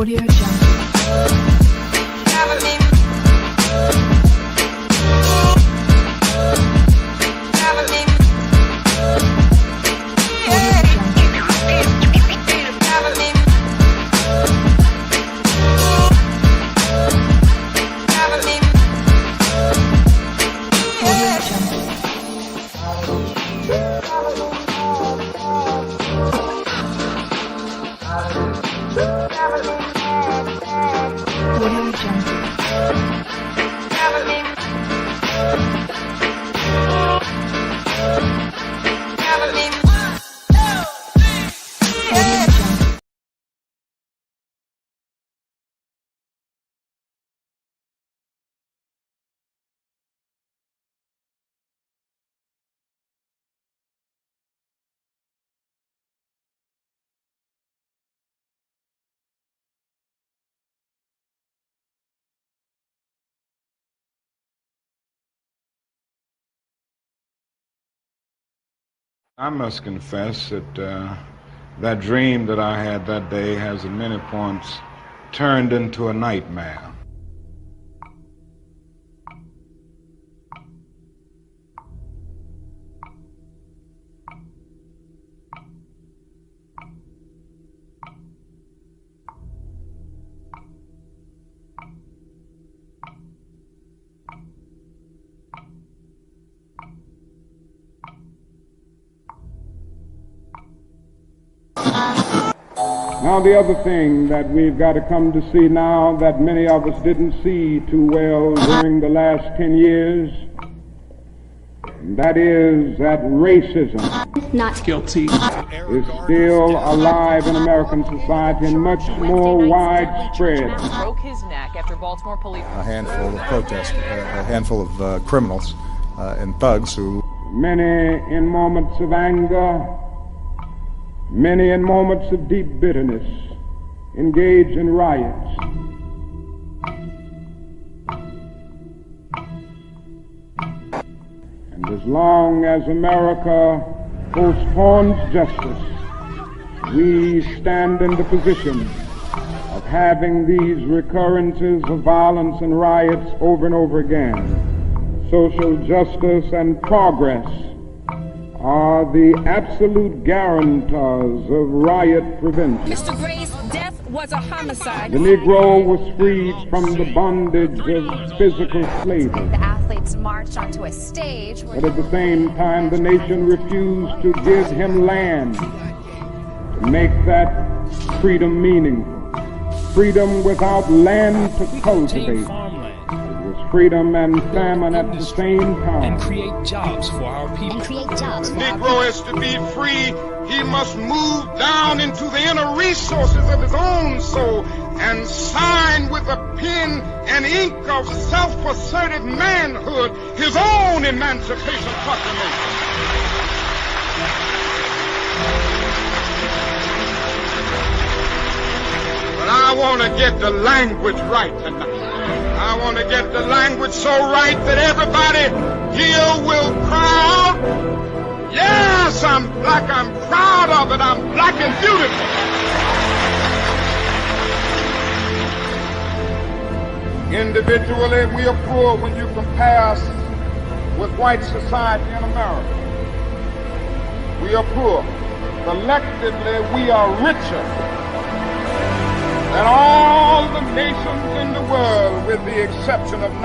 Audio Jungle. I must confess that that dream that I had that day has at many points turned into a nightmare. Now the other thing that we've got to come to see now that many of us didn't see too well during the last 10 years, that is that racism not guilty is still alive in American society and much more widespread. Broke his neck after Baltimore police. A handful of protesters, a handful of criminals and thugs who... Many in moments of anger, many in moments of deep bitterness, engage in riots. And as long as America postpones justice, we stand in the position of having these recurrences of violence and riots over and over again. Social justice and progress are the absolute guarantors of riot prevention. Mr. Gray's death was a homicide. The Negro was freed from the bondage of physical slavery. The athletes marched onto a stage. But at the same time, the nation refused to give him land to make that freedom meaningful. Freedom without land to cultivate. Freedom and famine at the same time. And create jobs for our people. The Negro is to be free. He must move down into the inner resources of his own soul and sign with a pen and ink of self-assertive manhood his own Emancipation Proclamation. But I want to get the language right tonight. I want to get the language so right that everybody here will cry out, yes, I'm black, I'm proud of it, I'm black and beautiful. Individually, we are poor when you compare us with white society in America. We are poor. Collectively, we are richer than all the nations in the world with the exception of 9.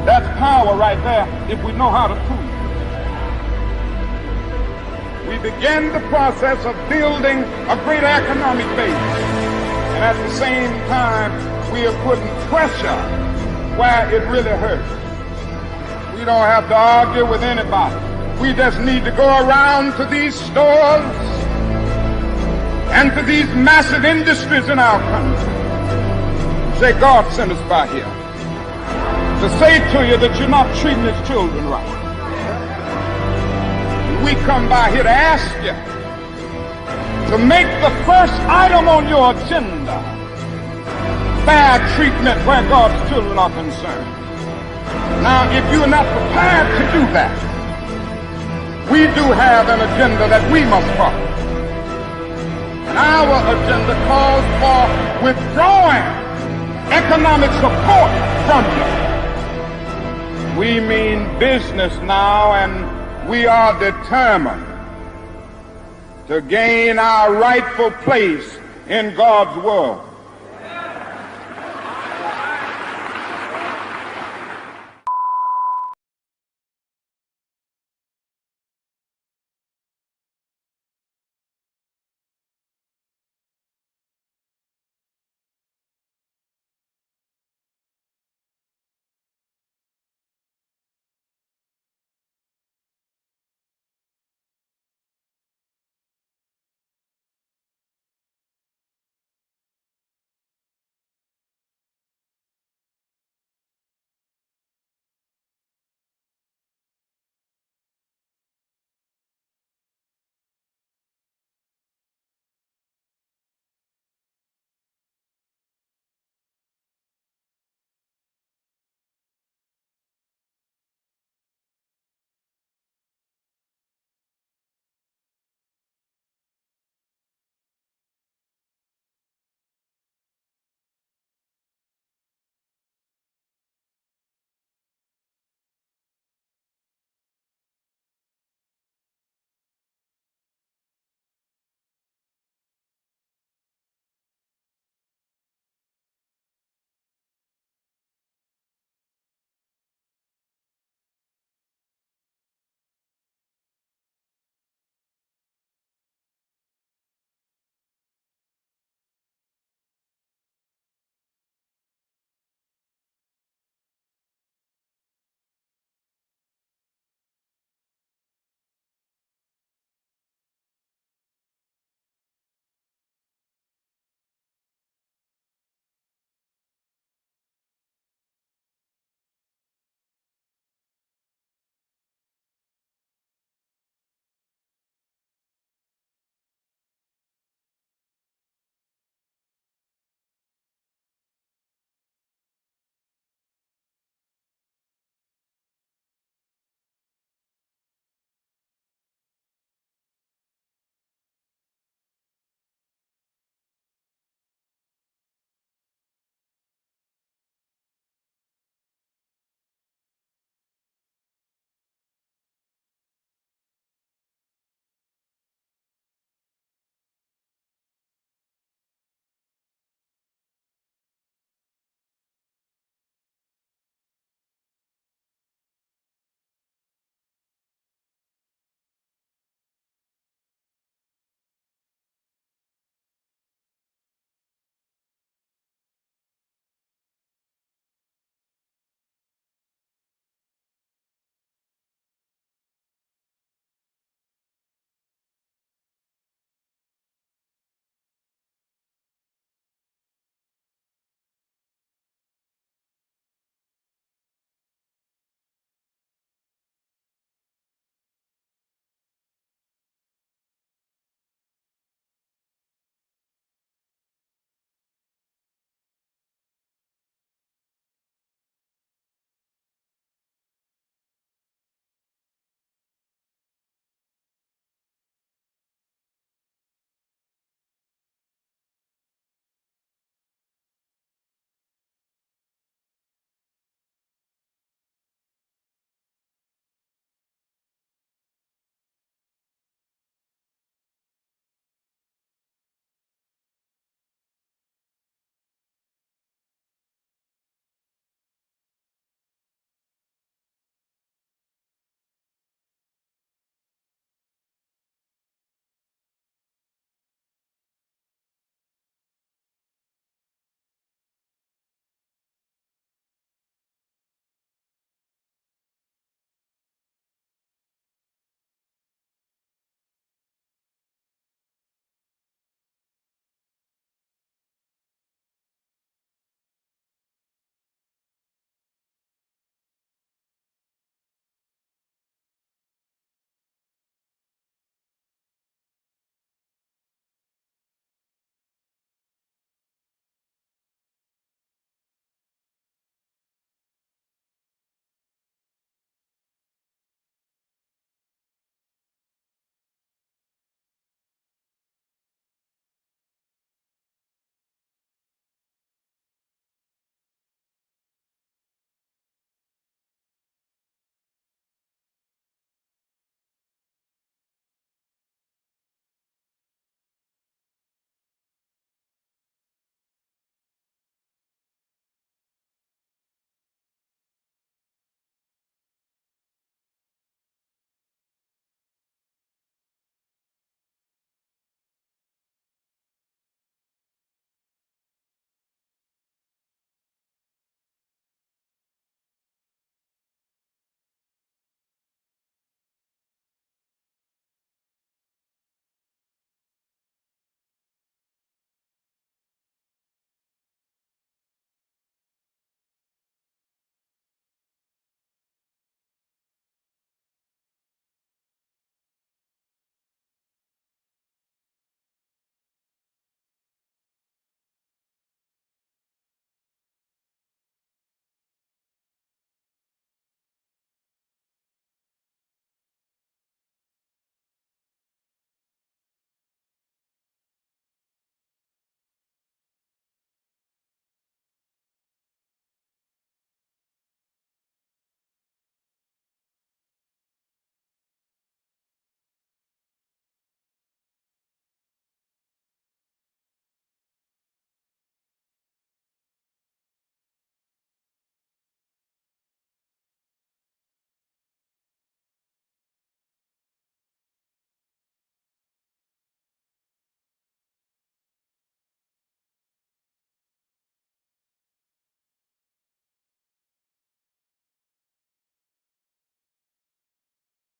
That's power right there if we know how to prove it. We begin the process of building a greater economic base. And at the same time, we are putting pressure where it really hurts. We don't have to argue with anybody. We just need to go around to these stores and to these massive industries in our country. Say, God sent us by here to say to you that you're not treating his children right. We come by here to ask you to make the first item on your agenda fair treatment where God's children are concerned. Now, if you're not prepared to do that, we do have an agenda that we must follow. our agenda calls for withdrawing economic support from you. We mean business now, and we are determined to gain our rightful place in God's world.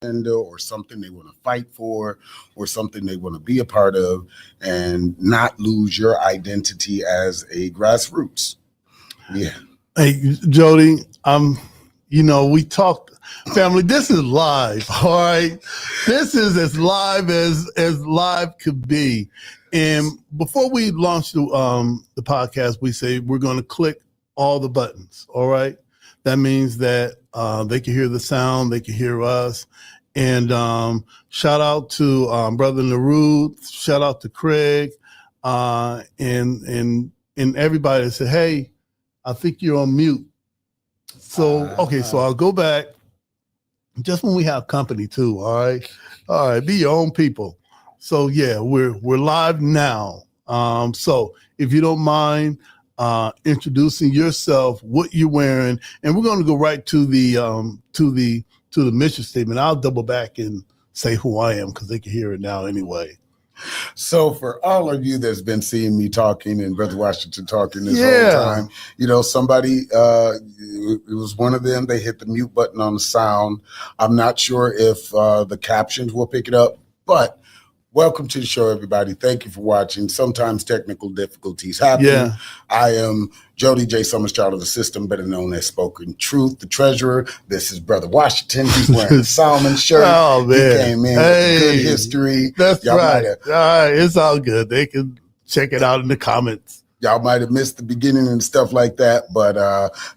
or something they want to fight for or something they want to be a part of, and not lose your identity as a grassroots. Yeah. Hey, Jody, we talked, family, this is live, all right? This is as live as live could be. And before we launch the podcast, we say we're going to click all the buttons, all right? That means that they can hear the sound, they can hear us. And shout out to Brother Naru, shout out to Craig, and everybody that said, hey, I think you're on mute. So, okay, so I'll go back just when we have company too, all right? All right, be your own people. So yeah, we're live now. So if you don't mind introducing yourself, what you're wearing, and we're going to go right to the mission statement. I'll double back and say who I am because they can hear it now anyway. So for all of you that's been seeing me talking and Brother Washington talking this whole time, somebody, it was one of them, they hit the mute button on the sound. I'm not sure if the captions will pick it up, but welcome to the show, everybody. Thank you for watching. Sometimes technical difficulties happen. Yeah. I am Jody J. Summers, child of the system, better known as Spoken Truth, the treasurer. This is Brother Washington. He's wearing a Salmon shirt. Oh, man. He came in with good history. That's right. All right. It's all good. They can check it out in the comments. Y'all might have missed the beginning and stuff like that. But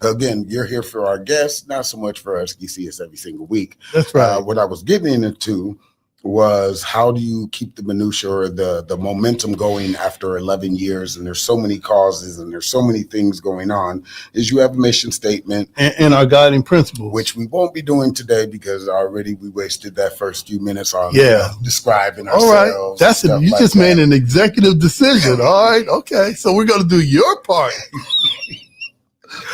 again, you're here for our guests, not so much for us. You see us every single week. That's right. What I was getting into was how do you keep the minutia or the momentum going after 11 years, and there's so many causes and there's so many things going on, is you have a mission statement and our guiding principles, which we won't be doing today because already we wasted that first few minutes on describing ourselves. All right, that's it. You just made an executive decision. All right, okay, so we're going to do your part.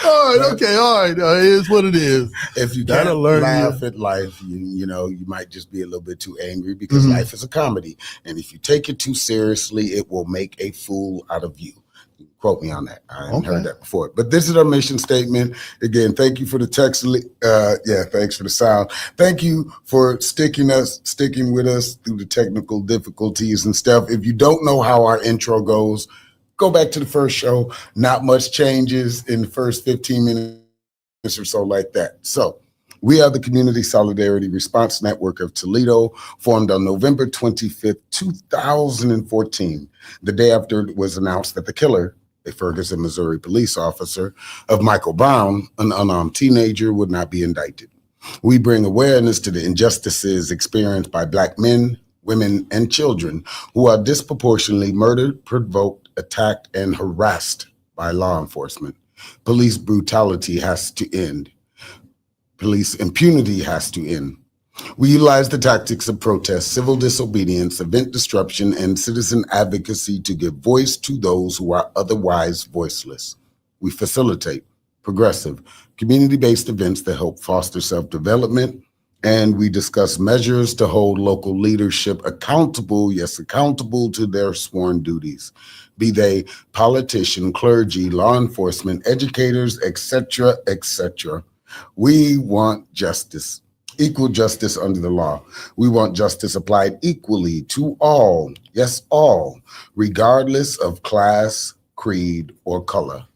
All right, okay, all right. It is what it is. If you can't laugh at life, you might just be a little bit too angry because life is a comedy. And if you take it too seriously, it will make a fool out of you. Quote me on that. I haven't heard that before. But this is our mission statement. Again, thank you for the text. Thanks for the sound. Thank you for sticking with us through the technical difficulties and stuff. If you don't know how our intro goes, go back to the first show. Not much changes in the first 15 minutes or so like that. So we are the Community Solidarity Response Network of Toledo, formed on November 25th, 2014, the day after it was announced that the killer, a Ferguson, Missouri police officer, of Michael Brown, an unarmed teenager, would not be indicted. We bring awareness to the injustices experienced by Black men, women, and children who are disproportionately murdered, provoked, attacked, and harassed by law enforcement. Police brutality has to end. Police impunity has to end. We utilize the tactics of protest, civil disobedience, event disruption, and citizen advocacy to give voice to those who are otherwise voiceless. We facilitate progressive, community-based events that help foster self-development, and we discuss measures to hold local leadership accountable to their sworn duties, be they politician, clergy, law enforcement, educators, etc., etc. We want justice, equal justice under the law. We want justice applied equally to all, yes, all, regardless of class, creed, or color.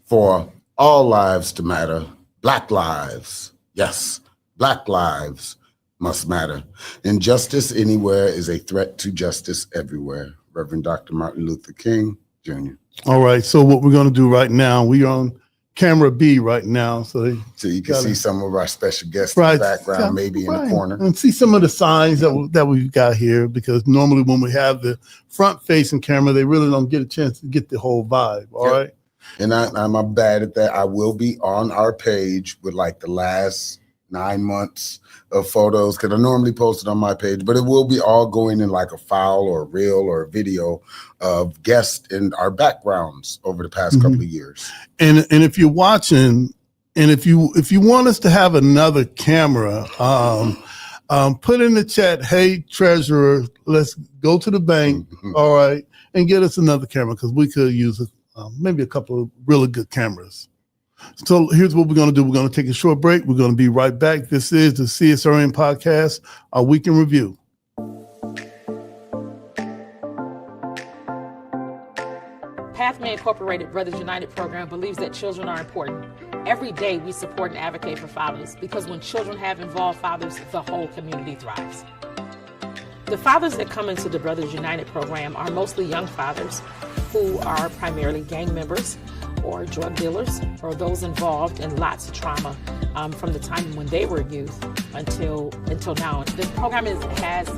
For all lives to matter, Black lives, yes, Black lives must matter. Injustice anywhere is a threat to justice everywhere. Reverend Dr. Martin Luther King, Jr. All right, so what we're going to do right now, we're on camera B right now. So you can see some of our special guests in the background, maybe in the corner. And see some of the signs that we've got here, because normally when we have the front-facing camera, they really don't get a chance to get the whole vibe, all right? And I'm bad at that. I will be on our page with like the last 9 months of photos, because I normally post it on my page, but it will be all going in like a file or a reel or a video of guests in our backgrounds over the past couple of years. And if you're watching, and if you want us to have another camera, put in the chat, hey, treasurer, let's go to the bank, all right, and get us another camera, because we could use maybe a couple of really good cameras. So here's what we're going to do. We're going to take a short break. We're going to be right back. This is the CSRN podcast, our week in review. Pathway Incorporated Brothers United program believes that children are important. Every day we support and advocate for fathers because when children have involved fathers, the whole community thrives. The fathers that come into the Brothers United program are mostly young fathers who are primarily gang members or drug dealers or those involved in lots of trauma from the time when they were youth until now. The program has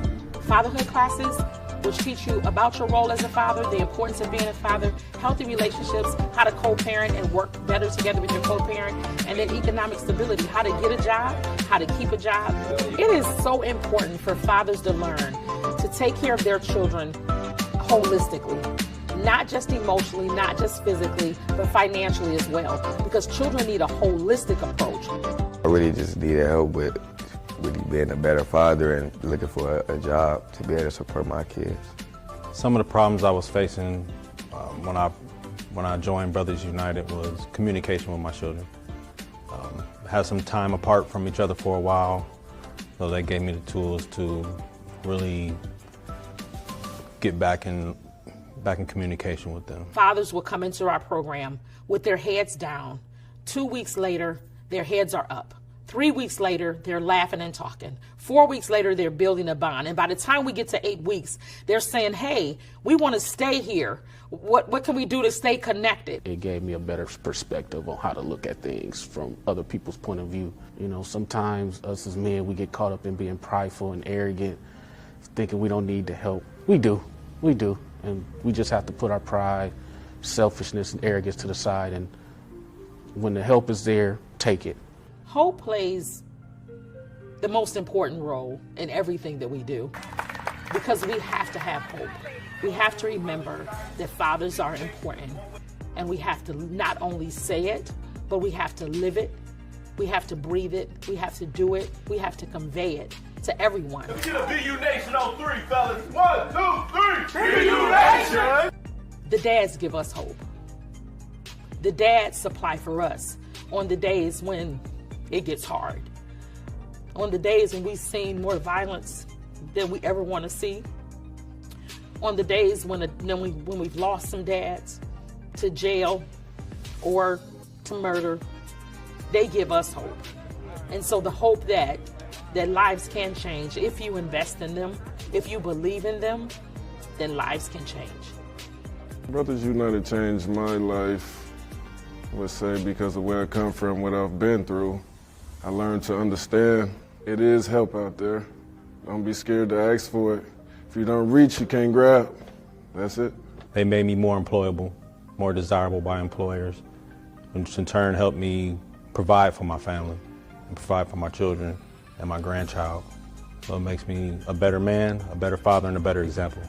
fatherhood classes which teach you about your role as a father, the importance of being a father, healthy relationships, how to co-parent and work better together with your co-parent, and then economic stability, how to get a job, how to keep a job. It is so important for fathers to learn to take care of their children holistically, not just emotionally, not just physically, but financially as well, because children need a holistic approach. I really just needed help with really being a better father and looking for a job to be able to support my kids. Some of the problems I was facing when I joined Brothers United was communication with my children. Had some time apart from each other for a while, so that gave me the tools to really get back in communication with them. Fathers will come into our program with their heads down. 2 weeks later, their heads are up. 3 weeks later, they're laughing and talking. 4 weeks later, they're building a bond. And by the time we get to 8 weeks, they're saying, hey, we want to stay here. What can we do to stay connected? It gave me a better perspective on how to look at things from other people's point of view. You know, sometimes us as men, we get caught up in being prideful and arrogant, thinking we don't need the help. We do. And we just have to put our pride, selfishness, and arrogance to the side. And when the help is there, take it. Hope plays the most important role in everything that we do because we have to have hope. We have to remember that fathers are important, and we have to not only say it, but we have to live it, we have to breathe it, we have to do it, we have to convey it to everyone. Let me get a BU Nation on 3, fellas. 1, 2, 3, BU Nation! The dads give us hope. The dads supply for us on the days when it gets hard. On the days when we've seen more violence than we ever want to see. On the days when we've lost some dads to jail or to murder, they give us hope. And so the hope that lives can change, if you invest in them, if you believe in them, then lives can change. Brothers United changed my life, I would say, because of where I come from, what I've been through. I learned to understand it is help out there. Don't be scared to ask for it. If you don't reach, you can't grab. That's it. They made me more employable, more desirable by employers, which in turn helped me provide for my family and provide for my children and my grandchild. So it makes me a better man, a better father, and a better example.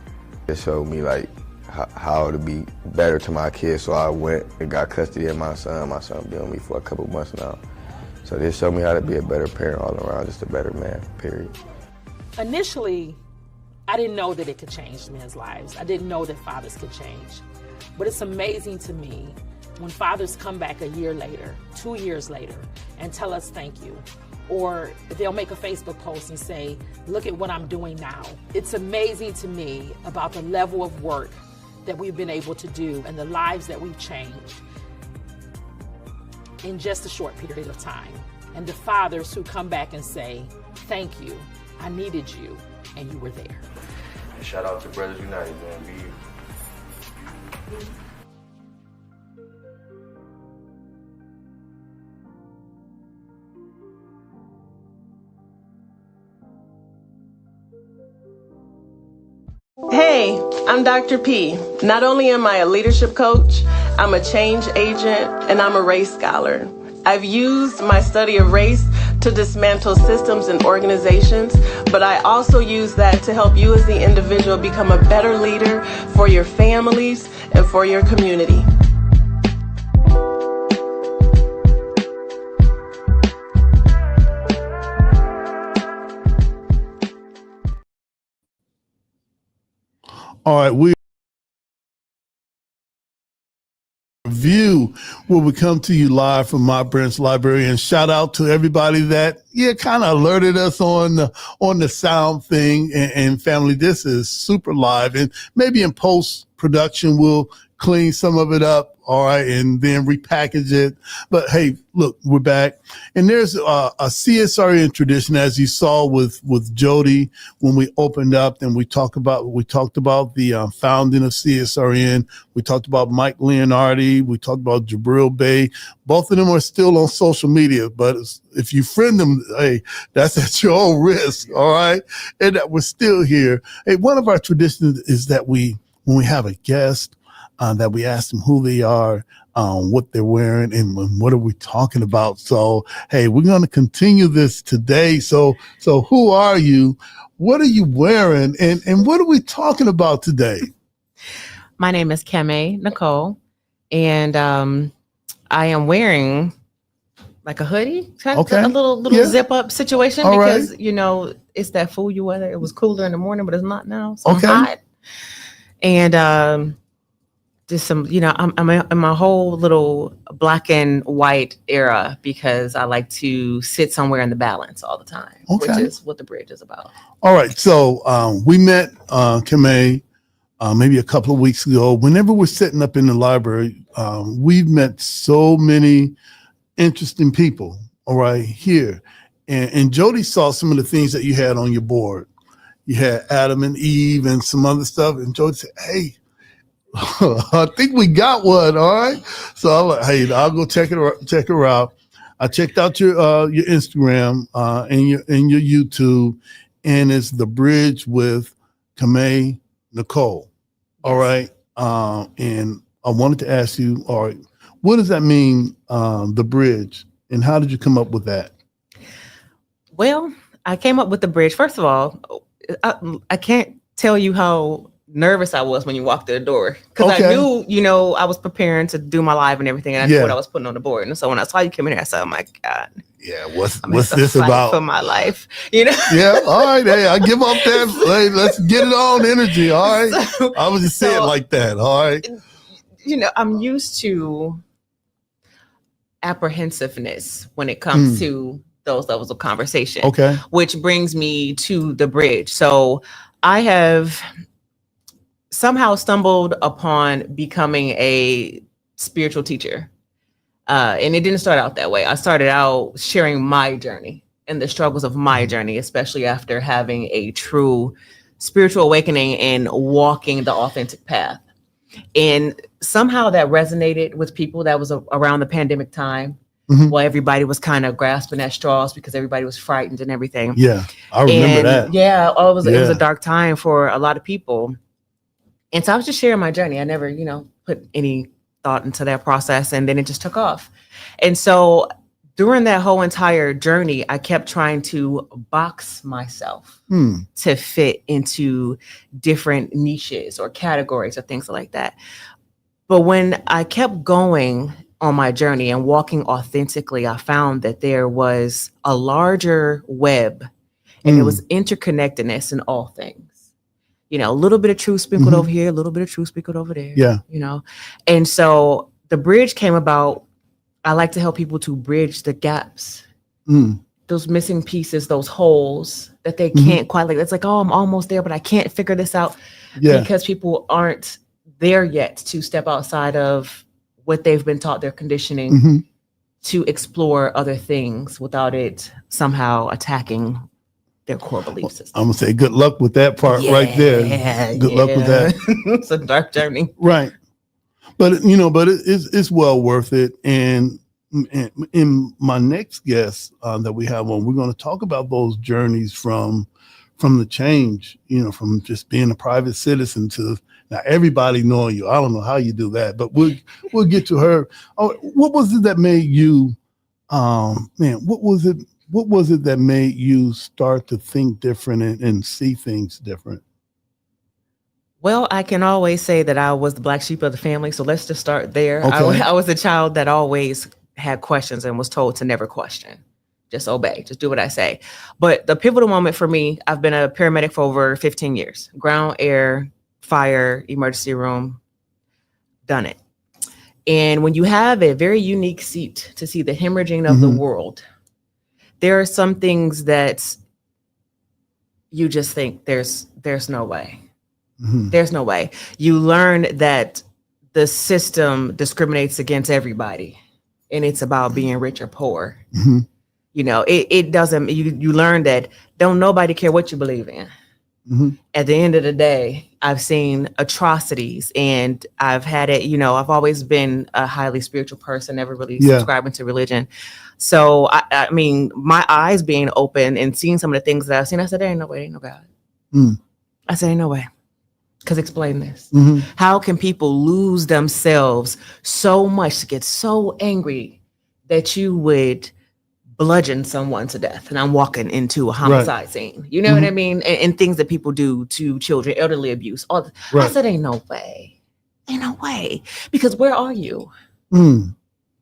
It showed me like how to be better to my kids, so I went and got custody of my son. My son been with me for a couple months now. So this showed me how to be a better parent all around, just a better man, period. Initially, I didn't know that it could change men's lives. I didn't know that fathers could change. But it's amazing to me when fathers come back a year later, 2 years later, and tell us thank you. Or they'll make a Facebook post and say, look at what I'm doing now. It's amazing to me about the level of work that we've been able to do and the lives that we've changed in just a short period of time. And the fathers who come back and say, thank you, I needed you, and you were there. Shout out to Brothers United, man. Be you. Hey, I'm Dr. P. Not only am I a leadership coach, I'm a change agent, and I'm a race scholar. I've used my study of race to dismantle systems and organizations, but I also use that to help you as the individual become a better leader for your families and for your community. All right, we review where we come to you live from my branch library. And shout out to everybody that kind of alerted us on the sound thing. And family, this is super live, and maybe in post production we'll clean some of it up, all right, and then repackage it. But hey, look, we're back, and there's a CSRN tradition, as you saw with Jody when we opened up, and we talked about the founding of CSRN. We talked about Mike Leonardi. We talked about Jabril Bey. Both of them are still on social media, but if you friend them, hey, that's at your own risk, all right, and that we're still here. Hey, one of our traditions is that when we have a guest, that we ask them who they are, what they're wearing, and what are we talking about. So, hey, we're going to continue this today. So who are you? What are you wearing? And what are we talking about today? My name is Keme Nicole, and I am wearing like a hoodie, a little zip up situation. All because, right. It's that fool you weather. It was cooler in the morning, but it's not now. So I'm hot. And just some, I'm in my whole little black and white era because I like to sit somewhere in the balance all the time, which is what the bridge is about. All right. So we met Keme maybe a couple of weeks ago. Whenever we're sitting up in the library, we've met so many interesting people, all right, here. And Jody saw some of the things that you had on your board. You had Adam and Eve and some other stuff. And Jody said, hey, I think we got one. All right. So I'm like, hey, I'll go check her out. I checked out your Instagram and your YouTube, and it's The Bridge with Keme Nicole. All right. And I wanted to ask you, all right, what does that mean, The Bridge, and how did you come up with that? Well, I came up with The Bridge. First of all, I can't tell you how nervous I was when you walked through the door, because I knew, I was preparing to do my live and everything, and I knew what I was putting on the board. And so when I saw you come in here, I said, "Oh my God, what's this about for my life?" Yeah, all right, hey, I give up that. Hey, let's get it on energy. All right, so, I was just saying like that. All right, I'm used to apprehensiveness when it comes to those levels of conversation. Okay, which brings me to The Bridge. So I have somehow stumbled upon becoming a spiritual teacher. And it didn't start out that way. I started out sharing my journey and the struggles of my journey, especially after having a true spiritual awakening and walking the authentic path. And somehow that resonated with people. That was around the pandemic time. While everybody was kind of grasping at straws because everybody was frightened and everything. Yeah, I remember that. Yeah, it was a dark time for a lot of people. And so I was just sharing my journey. I never, put any thought into that process, and then it just took off. And so during that whole entire journey, I kept trying to box myself to fit into different niches or categories or things like that. But when I kept going on my journey and walking authentically, I found that there was a larger web, and there was interconnectedness in all things. A little bit of truth sprinkled over here, a little bit of truth sprinkled over there. Yeah. And so The Bridge came about. I like to help people to bridge the gaps, those missing pieces, those holes that they can't quite it's like, oh, I'm almost there, but I can't figure this out because people aren't there yet to step outside of what they've been taught, their conditioning, to explore other things without it somehow attacking their core belief system. I'm gonna say good luck with that part right there. Good luck with that. It's a dark journey, right? But it's well worth it. And in my next guest that we have on, we're going to talk about those journeys from the change. From just being a private citizen to now everybody knowing you. I don't know how you do that, but we'll get to her. Oh, what was it that made you? What was it that made you start to think different and see things different? Well, I can always say that I was the black sheep of the family. So let's just start there. Okay. I was a child that always had questions and was told to never question. Just obey, just do what I say. But the pivotal moment for me, I've been a paramedic for over 15 years. Ground, air, fire, emergency room, done it. And when you have a very unique seat to see the hemorrhaging of the world, there are some things that you just think there's no way. There's no way. You learn that the system discriminates against everybody, and it's about being rich or poor. You know, it doesn't, you learn that don't nobody care what you believe in. At the end of the day, I've seen atrocities, and I've had it, you know, I've always been a highly spiritual person, never really subscribing to religion. So, I mean, my eyes being open and seeing some of the things that I've seen, I said, there ain't no way, ain't no God. I said, ain't no way. Because explain this. How can people lose themselves so much to get so angry that you would bludgeon someone to death? And I'm walking into a homicide scene. You know what I mean? And things that people do to children, elderly abuse. I said, ain't no way. Ain't no way. Because where are you?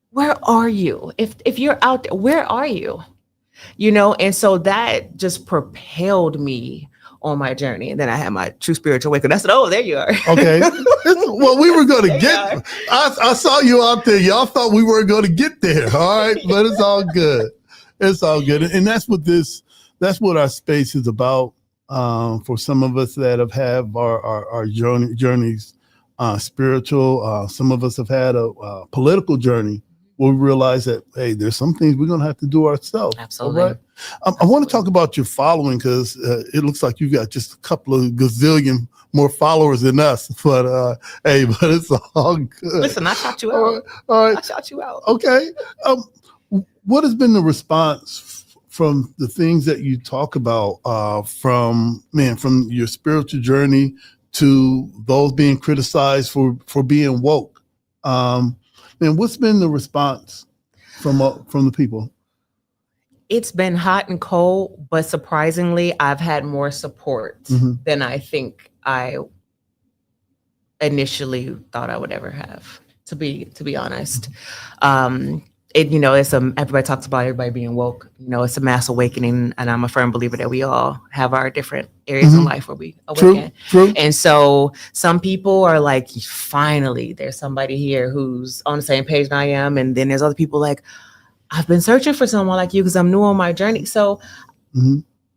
Where are you? If you're out there, where are you? You know, and so that just propelled me on my journey. And then I had my true spiritual awakening. I said, oh, there you are. Okay. Well, we were going to get, I saw you out there. Y'all thought we weren't going to get there. All right. But it's all good. It's all good. And that's what our space is about. For some of us that have had our journeys, spiritual, some of us have had a political journey where we realize that, hey, there's some things we're going to have to do ourselves. Absolutely. All right? I want to talk about your following, because it looks like you've got just a couple of gazillion more followers than us. But hey, but it's all good. Listen, I shout you out. All right. I shout you out. Okay. What has been the response from the things that you talk about from your spiritual journey to those being criticized for being woke? And what's been the response from the people? It's been hot and cold, but surprisingly, I've had more support than I think I initially thought I would ever have, to be honest. It's everybody talks about everybody being woke. You know, it's a mass awakening, and I'm a firm believer that we all have our different areas in life where we awaken. True. And so some people are like, finally, there's somebody here who's on the same page than I am, and then there's other people like, I've been searching for someone like you because I'm new on my journey. So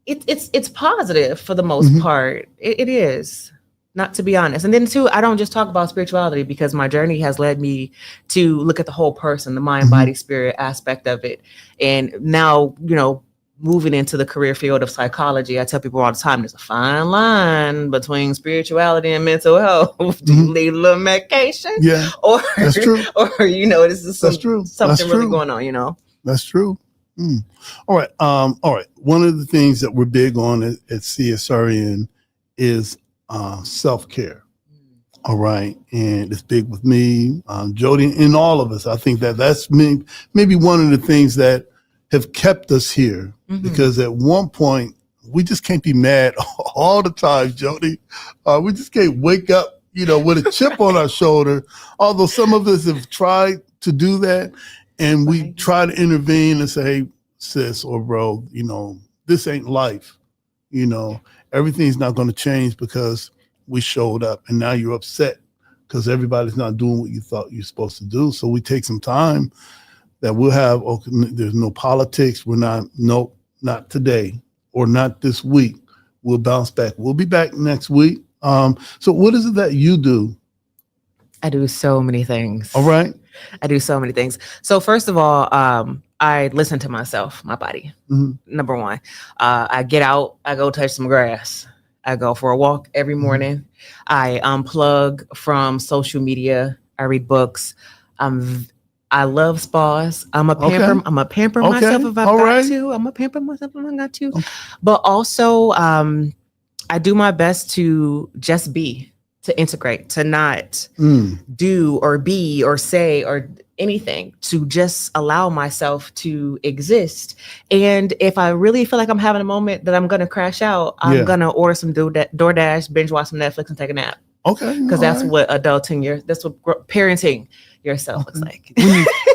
it's positive for the most part. It is. Not to be honest. And then too, I don't just talk about spirituality because my journey has led me to look at the whole person, the mind, body, spirit aspect of it. And now, you know, moving into the career field of psychology, I tell people all the time, there's a fine line between spirituality and mental health. Do you need a little medication? Yeah, or that's true. Or, you know, this is something really going on, you know? That's true. All right. All right. One of the things that we're big on at CSRN is self-care. All right. And it's big with me, Jody, and all of us. I think that's maybe one of the things that have kept us here, because at one point we just can't be mad all the time, Jody. We just can't wake up, you know, with a chip on our shoulder, although some of us have tried to do that. And we try to intervene and say, hey, sis or bro, you know, this ain't life. You know, everything's not going to change because we showed up, and now you're upset because everybody's not doing what you thought you're supposed to do. So we take some time that we'll have, there's no politics. We're not today or not this week. We'll bounce back. We'll be back next week. So what is it that you do? I do so many things. All right. I do so many things. So first of all, I listen to myself, my body. Number one, I get out, I go touch some grass. I go for a walk every morning. I unplug from social media. I read books. I love spas. I'm a pamper myself if I've got to. I'm a pamper myself if I've got to. But also, I do my best to just be, to integrate, to not do or be or say or anything, to just allow myself to exist. And if I really feel like I'm having a moment that I'm going to crash out, I'm going to order some DoorDash, binge watch some Netflix, and take a nap. Okay. Because that's what that's what parenting yourself looks like.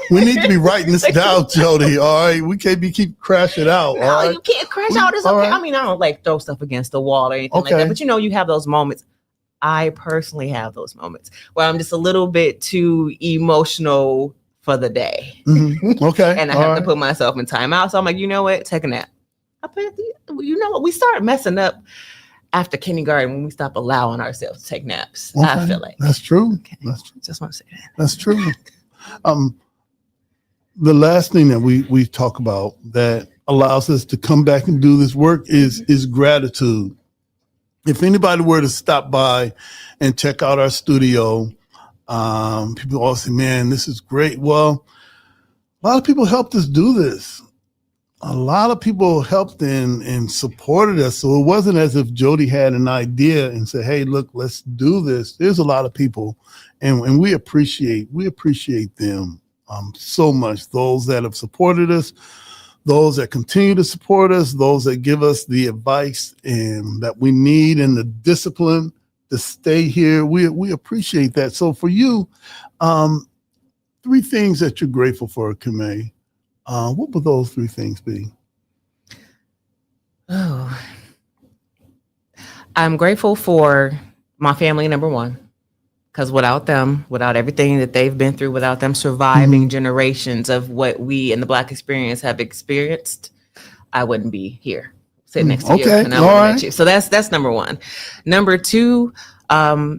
We need to be writing this down, Jody. All right. We can't keep crashing out. No, all right? You can't crash out. It's okay. Right. I mean, I don't like throw stuff against the wall or anything like that. But you know, you have those moments. I personally have those moments where I'm just a little bit too emotional for the day. Mm-hmm. Okay. And I have to put myself in timeout. So I'm like, you know what? Take a nap. You know what? We start messing up after kindergarten when we stop allowing ourselves to take naps. Okay. I feel like that's true. Okay. That's true. Just want to say that. That's true. The last thing that we talk about that allows us to come back and do this work is gratitude. If anybody were to stop by and check out our studio, people all say, man, this is great. Well, a lot of people helped us do this. A lot of people helped and supported us. So it wasn't as if Jody had an idea and said, hey, look, let's do this. There's a lot of people and we appreciate them so much. Those that have supported us, those that continue to support us, those that give us the advice and that we need and the discipline to stay here. We appreciate that. So for you, 3 things that you're grateful for, Kame. What would those 3 things be? Oh, I'm grateful for my family, number 1, because without them, without everything that they've been through, without them surviving generations of what we in the Black experience have experienced, I wouldn't be here sitting next to you. And I wouldn't met you. So that's number 1. Number 2, I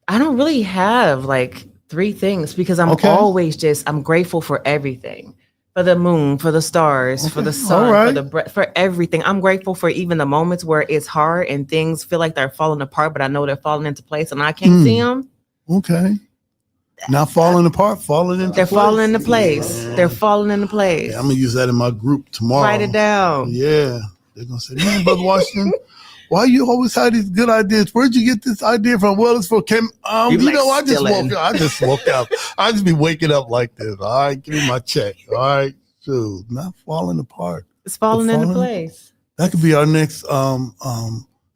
don't really have like 3 things because I'm always I'm grateful for everything. For the moon, for the stars, for the sun, for everything. I'm grateful for even the moments where it's hard and things feel like they're falling apart, but I know they're falling into place and I can't see them. Okay. Not falling apart, falling into place. They're falling into place. Yeah. They're falling into place. Yeah, I'm going to use that in my group tomorrow. Write it down. Yeah. They're going to say, man, Brother Washington, why you always have these good ideas? Where'd you get this idea from? Well, it's for Kim. I just woke up. I just be waking up like this. All right, give me my check. All right, so not falling apart. It's falling into place. That could be our next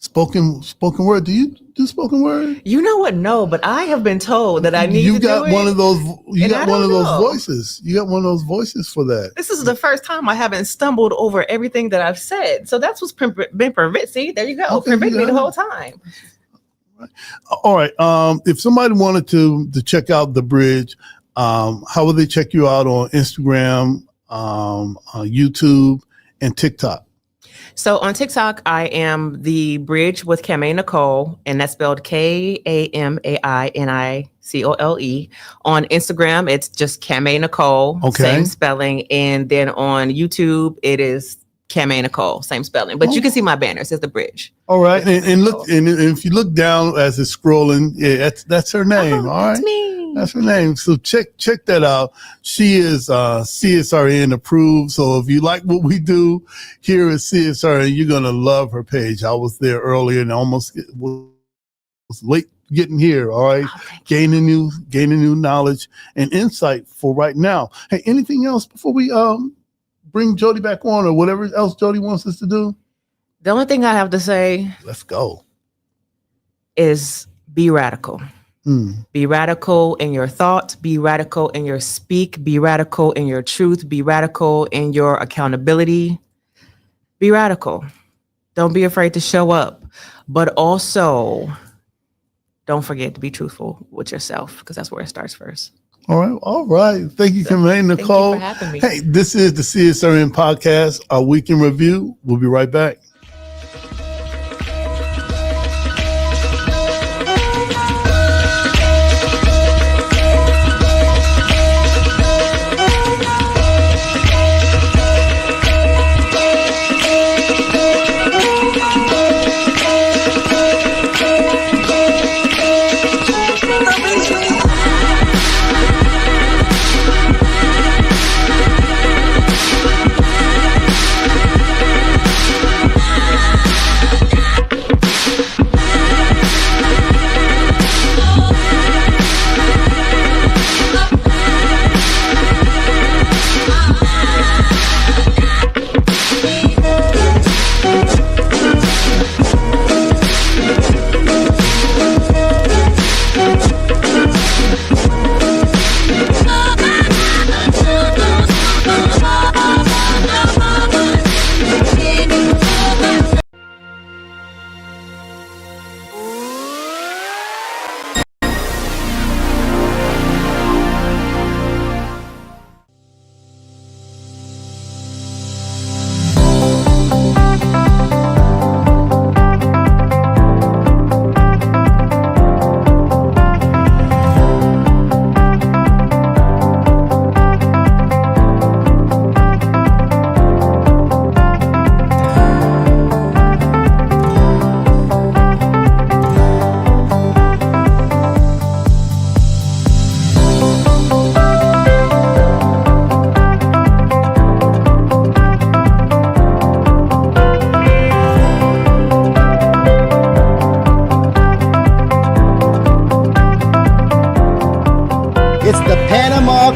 spoken word. Do you do spoken word? You know what? No, but I have been told that I need to do it. You got one of those voices. You got one of those voices for that. This is the first time I haven't stumbled over everything that I've said. So that's what's been preventing. See, there you go. Preventing me the whole time. All right. If somebody wanted to check out The Bridge, how would they check you out on Instagram, YouTube, and TikTok? So on TikTok, I am The Bridge with Kame Nicole, and that's spelled KAMAINICOLE. On Instagram, it's just Kame Nicole, same spelling. And then on YouTube, it is Kame Nicole, same spelling. But you can see my banner. It says The Bridge. All right. And look, and if you look down as it's scrolling, yeah, that's her name. All right. That's me. That's her name. So check that out. She is CSRN approved. So if you like what we do here at CSRN, you're gonna love her page. I was there earlier and almost was late getting here. All right, gaining new knowledge and insight for right now. Hey, anything else before we bring Jody back on, or whatever else Jody wants us to do? The only thing I have to say, let's go, is be radical. Be radical in your thoughts, be radical in your speak, be radical in your truth, be radical in your accountability. Be radical. Don't be afraid to show up, but also don't forget to be truthful with yourself, because that's where it starts first. All right. Thank you, Kame Nicole. Thank you for having me. Hey, this is the CSRN podcast, our week in review. We'll be right back.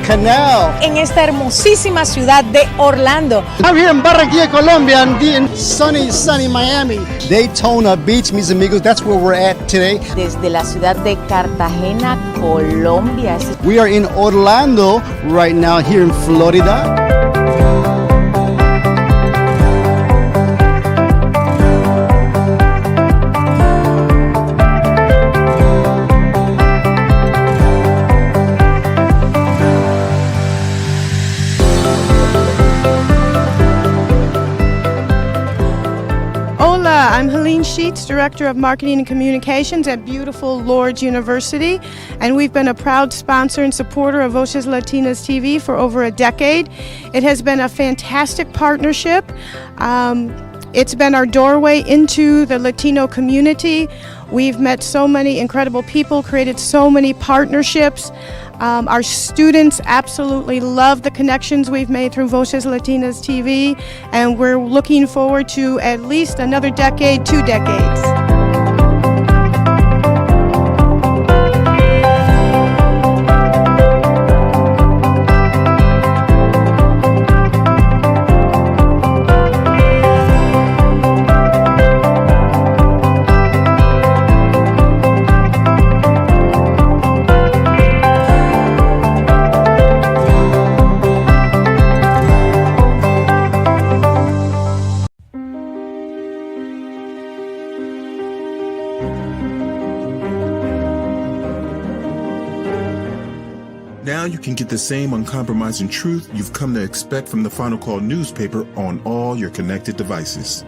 canal. En esta hermosísima ciudad de Orlando. I'm here in Barranquilla, Colombia, and in sunny Miami. Daytona Beach, mis amigos, that's where we're at today. Desde la ciudad de Cartagena, Colombia. We are in Orlando right now, here in Florida. I'm Helene Sheets, Director of Marketing and Communications at beautiful Lourdes University, and we've been a proud sponsor and supporter of Voces Latinas TV for over a decade. It has been a fantastic partnership. It's been our doorway into the Latino community. We've met so many incredible people, created so many partnerships. Our students absolutely love the connections we've made through Voces Latinas TV, and we're looking forward to at least another decade, 2 decades. Now you can get the same uncompromising truth you've come to expect from the Final Call newspaper on all your connected devices.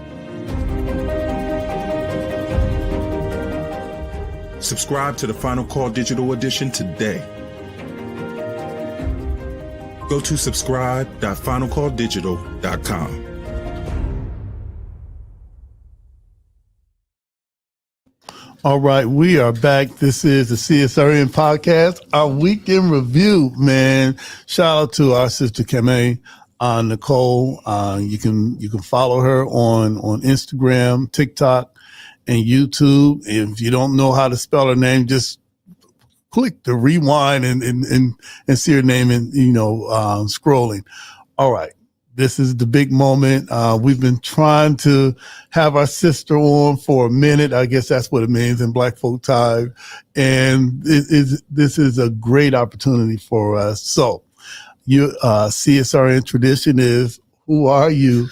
Subscribe to the Final Call Digital Edition today. Go to subscribe.finalcalldigital.com. All right, we are back. This is the CSRN podcast, our weekend review, man. Shout out to our sister Kame, Nicole. You can follow her on Instagram, TikTok, and YouTube. If you don't know how to spell her name, just click the rewind and see her name and scrolling. All right. This is the big moment. We've been trying to have our sister on for a minute. I guess that's what it means in Black Folk Time. And this is a great opportunity for us. So, CSRN tradition is, who are you?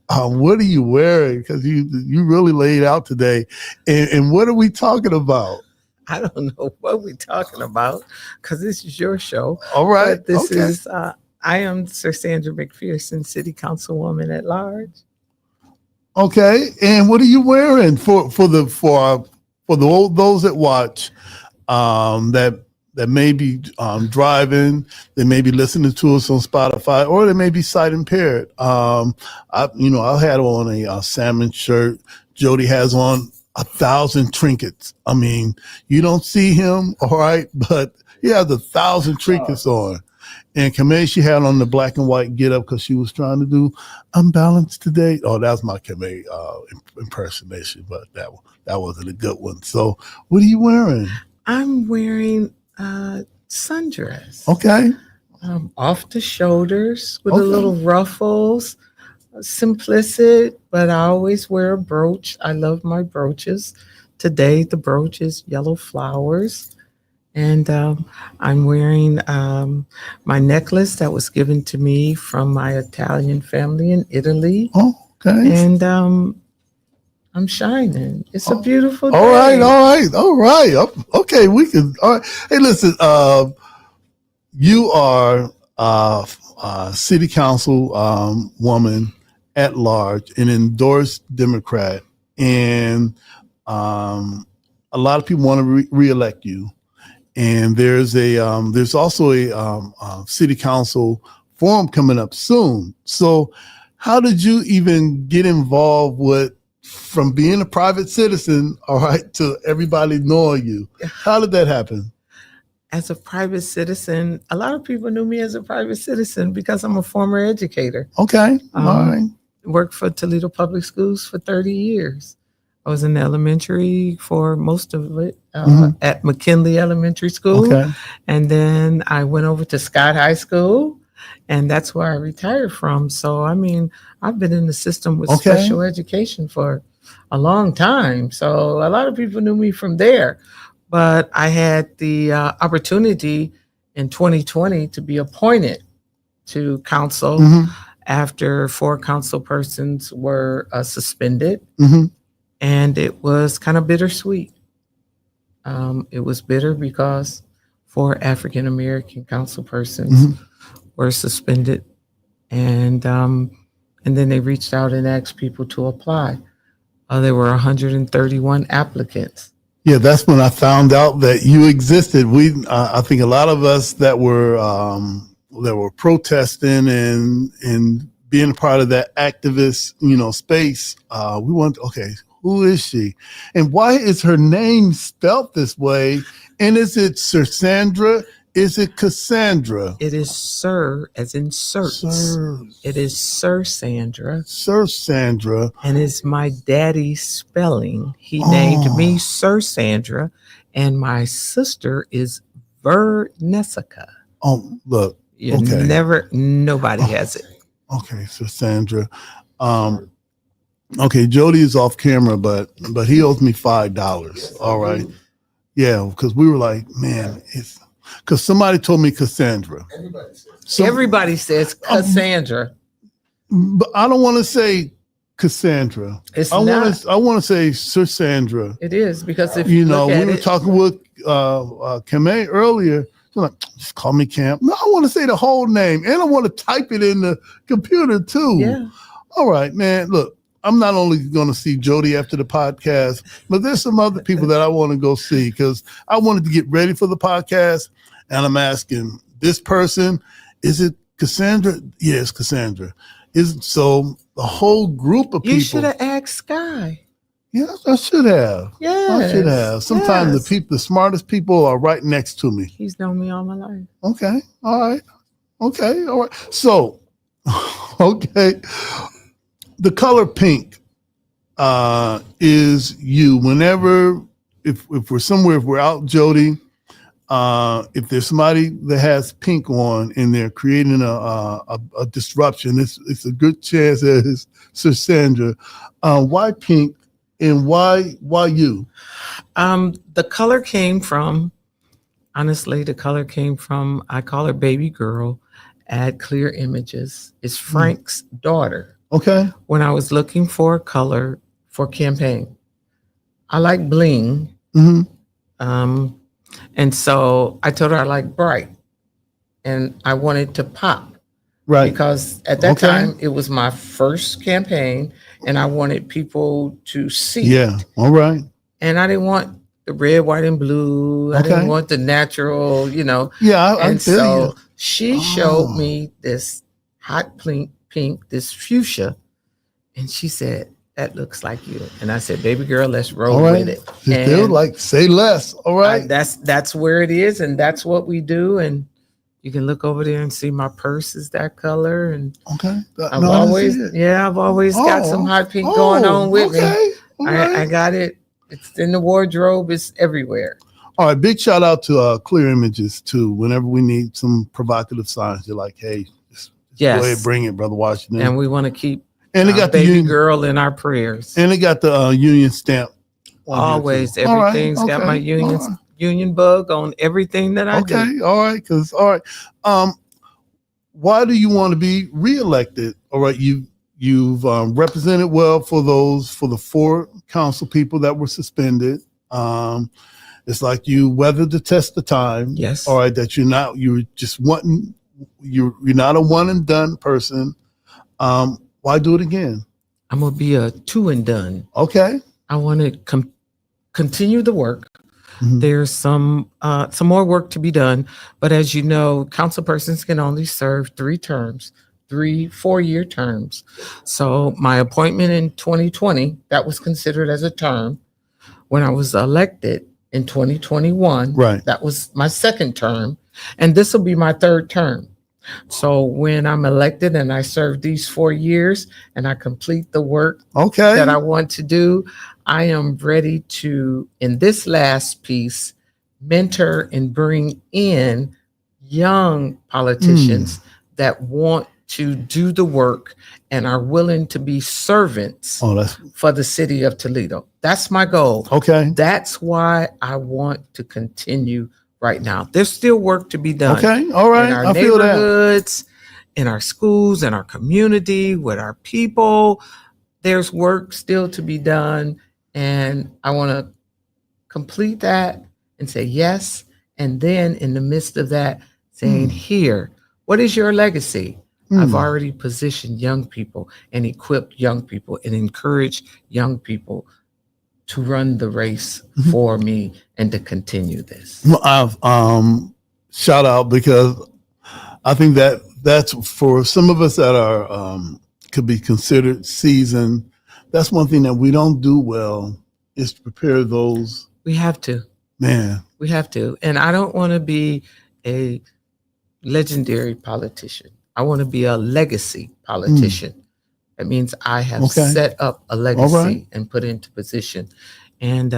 What are you wearing? Because you really laid out today. And what are we talking about? I don't know what we're talking about because this is your show. All right. But this is... I am Cerssandra McPherson, City Councilwoman at large. Okay, and what are you wearing for those that watch that may be driving, they may be listening to us on Spotify, or they may be sight impaired. I had on a salmon shirt. Jody has on 1,000 trinkets. I mean, you don't see him, all right, but he has 1,000 trinkets on. And Kame, she had on the black and white get up because she was trying to do Unbalanced Today. Oh, that was my Kame impersonation, but that wasn't a good one. So what are you wearing? I'm wearing a sundress. Okay. Off the shoulders with a little ruffles, simplistic, but I always wear a brooch. I love my brooches. Today, the brooch is yellow flowers. And I'm wearing my necklace that was given to me from my Italian family in Italy. Oh, okay. And I'm shining. It's a beautiful day. All right. Okay, we can. All right. Hey, listen. You are a city council woman at large, an endorsed Democrat, and a lot of people want to re-elect you. And there's also a city council forum coming up soon. So how did you even get involved from being a private citizen, all right, to everybody knowing you? How did that happen? As a private citizen, a lot of people knew me as a private citizen because I'm a former educator. Okay, all right. Worked for Toledo Public Schools for 30 years. I was in elementary for most of it at McKinley Elementary School. Okay. And then I went over to Scott High School, and that's where I retired from. So, I mean, I've been in the system with special education for a long time. So a lot of people knew me from there. But I had the opportunity in 2020 to be appointed to council after 4 council persons were suspended. And it was kind of bittersweet. It was bitter because 4 African American council persons were suspended, and then they reached out and asked people to apply. There were 131 applicants. Yeah, that's when I found out that you existed. I think a lot of us that were protesting and being a part of that activist, space. We want, who is she? And why is her name spelled this way? And is it Cerssandra? Is it Cassandra? It is Sir, as in Certs. It is Cerssandra. Cerssandra. And it's my daddy's spelling. He named me Cerssandra, and my sister is Vernessica. Oh, look. Nobody has it. Okay, Cerssandra. Okay, Jody is off camera, but he owes me $5. All right. Yeah, because we were like, man, because somebody told me Cassandra. Everybody says Cassandra. But I don't want to say Cassandra. It's I not. I want to say Cerssandra. It is, because if you look we at were it, talking with Kame earlier. She's like, just call me Cam. No, I want to say the whole name, and I want to type it in the computer too. Yeah. All right, man. Look, I'm not only going to see Jody after the podcast, but there's some other people that I want to go see because I wanted to get ready for the podcast. And I'm asking this person, is it Cassandra? Yes, Cassandra. So the whole group of people. you should have asked Sky. Yeah, I should have. I should have. Sometimes the smartest people are right next to me. He's known me all my life. Okay. All right. Okay. All right. So, okay. The color pink is you. Whenever, if we're somewhere, if we're out, Jody, if there's somebody that has pink on and they're creating a disruption, it's a good chance that it's Cerssandra. Why pink and why you? The color came from, honestly, I call her baby girl at Clear Images. It's Frank's daughter. Okay. When I was looking for a color for campaign, I like bling. And so I told her I like bright and I wanted to pop. Right. Because at that time it was my first campaign and I wanted people to see. Yeah. All right. And I didn't want the red, white, and blue. I didn't want the natural, Yeah. And so she showed me this hot pink, this fuchsia. And she said, that looks like you. And I said, baby girl, let's roll with it. Still like say less. All right. That's where it is. And that's what we do. And you can look over there and see my purse is that color. And I've always got some hot pink going on with me. I got it. It's in the wardrobe. It's everywhere. All right. Big shout out to Clear Images too. Whenever we need some provocative signs, you're like, hey, just go ahead, bring it, Brother Washington. And we want to keep and they got the baby girl in our prayers. And they got the union stamp. Always. Everything's got my union bug on everything that I do. Okay. All right. Why do you want to be reelected? All right. You've represented well for the 4 council people that were suspended. It's like you weathered the test of time. Yes. All right. That you're not a one and done person. Why do it again? I'm going to be a 2 and done. Okay. I want to continue the work. There's some more work to be done. But as you know, council persons can only serve 3 terms, 3 4-year terms. So my appointment in 2020, that was considered as a term. When I was elected in 2021, right, that was my 2nd term. And this will be my 3rd term. So when I'm elected and I serve these 4 years and I complete the work that I want to do, I am ready to, in this last piece, mentor and bring in young politicians that want to do the work and are willing to be servants for the city of Toledo. That's my goal. Okay. That's why I want to continue right now. There's still work to be done. Okay. All right. In our I feel that. neighborhoods, in our schools, in our community, with our people. There's work still to be done. And I want to complete that and say yes. And then in the midst of that, saying, here, what is your legacy? I've already positioned young people and equipped young people and encouraged young people to run the race for me and to continue this. Well, I've shout out, because I think that's for some of us that are could be considered seasoned. That's one thing that we don't do well, is to prepare those. We have to. Man. We have to. And I don't want to be a legendary politician. I want to be a legacy politician. That means I have set up a legacy and put into position. And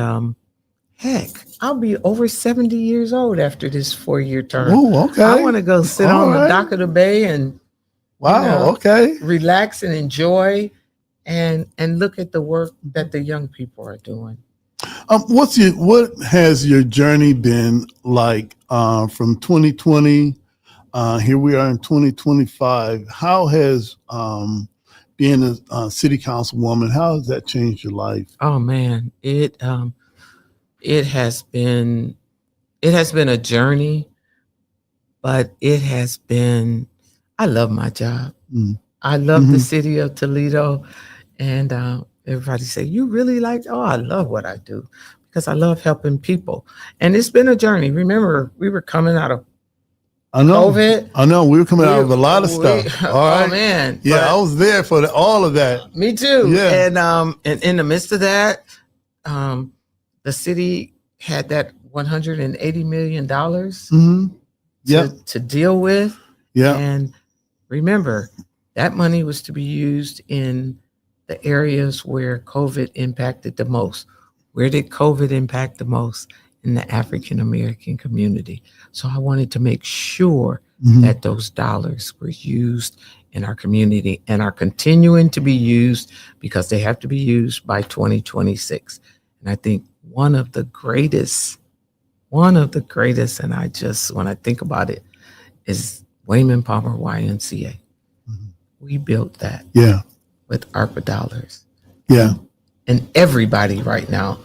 heck, I'll be over 70 years old after this 4-year term. Oh, okay. I want to go sit on the dock of the bay and relax and enjoy and look at the work that the young people are doing. What has your journey been like from 2020? Here we are in 2025. How has being a city councilwoman, how has that changed your life? Oh man, it has been a journey, but it has been. I love my job. I love the city of Toledo, and everybody say, "You really like?" Oh, I love what I do because I love helping people, and it's been a journey. Remember, we were coming out of COVID. I know. We were coming out of a lot of stuff. All right. Oh man. Yeah, I was there for all of that. Me too. Yeah. And in the midst of that, the city had that $180 million to deal with. Yeah. And remember, that money was to be used in the areas where COVID impacted the most. Where did COVID impact the most? In the African American community. So I wanted to make sure that those dollars were used in our community and are continuing to be used, because they have to be used by 2026. And I think one of the greatest, and I just, when I think about it, is Wayman Palmer YMCA. We built that with ARPA dollars. Yeah. And everybody right now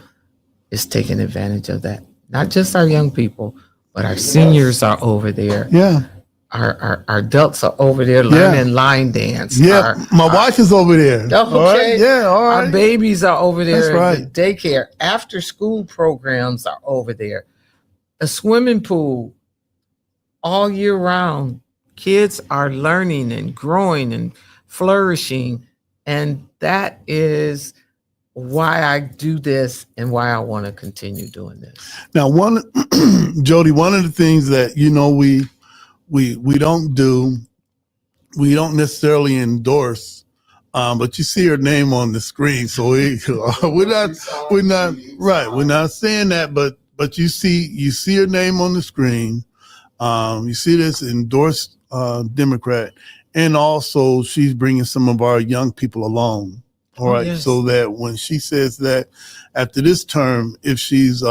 is taking advantage of that. Not just our young people, but our seniors are over there. Yeah. Our adults are over there learning line dance. Yeah. My wife is over there. Okay. All right. Yeah. All right. Our babies are over there. That's right. The daycare, after school programs are over there. A swimming pool all year round. Kids are learning and growing and flourishing. And that is why I do this and why I want to continue doing this. Now, Jody, one of the things that, we don't do, we don't necessarily endorse, but you see her name on the screen. So we're not saying that, but you see her name on the screen. You see this endorsed Democrat, and also she's bringing some of our young people along. All right. Yes. So that when she says that after this term, if she's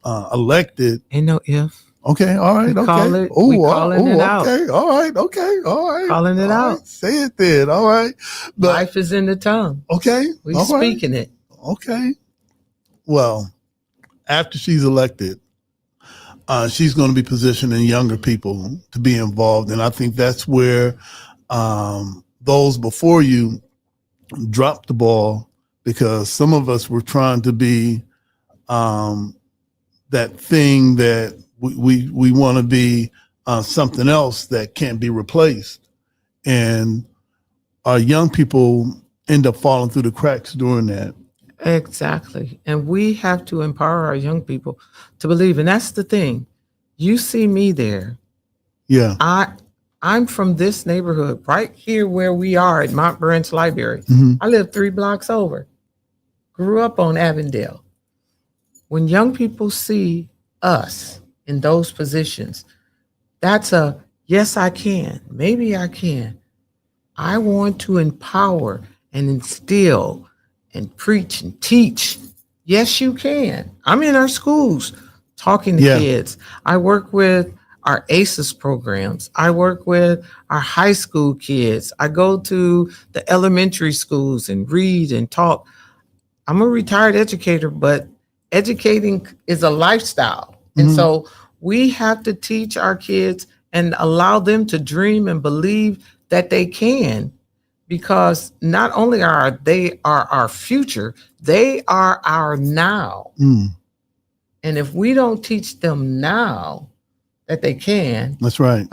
elected. Ain't no if. Okay. All right. Okay. Calling it out. Okay. All right. Okay. All right. Calling it out. Right. Say it then. All right. But, life is in the tongue. Okay. We speaking it. Okay. Well, after she's elected, she's going to be positioning younger people to be involved. And I think that's where those before you dropped the ball, because some of us were trying to be that thing that we want to be, something else that can't be replaced. And our young people end up falling through the cracks doing that. Exactly. And we have to empower our young people to believe. And that's the thing. You see me there. Yeah. I'm from this neighborhood right here where we are at Mount Branch Library. I live 3 blocks over. Grew up on Avondale. When young people see us in those positions, that's a yes, I can. Maybe I can. I want to empower and instill and preach and teach. Yes, you can. I'm in our schools talking to kids. I work with our ACES programs. I work with our high school kids. I go to the elementary schools and read and talk. I'm a retired educator, but educating is a lifestyle. And so we have to teach our kids and allow them to dream and believe that they can, because not only are they our future, they are our now. And if we don't teach them now that they can, that's right.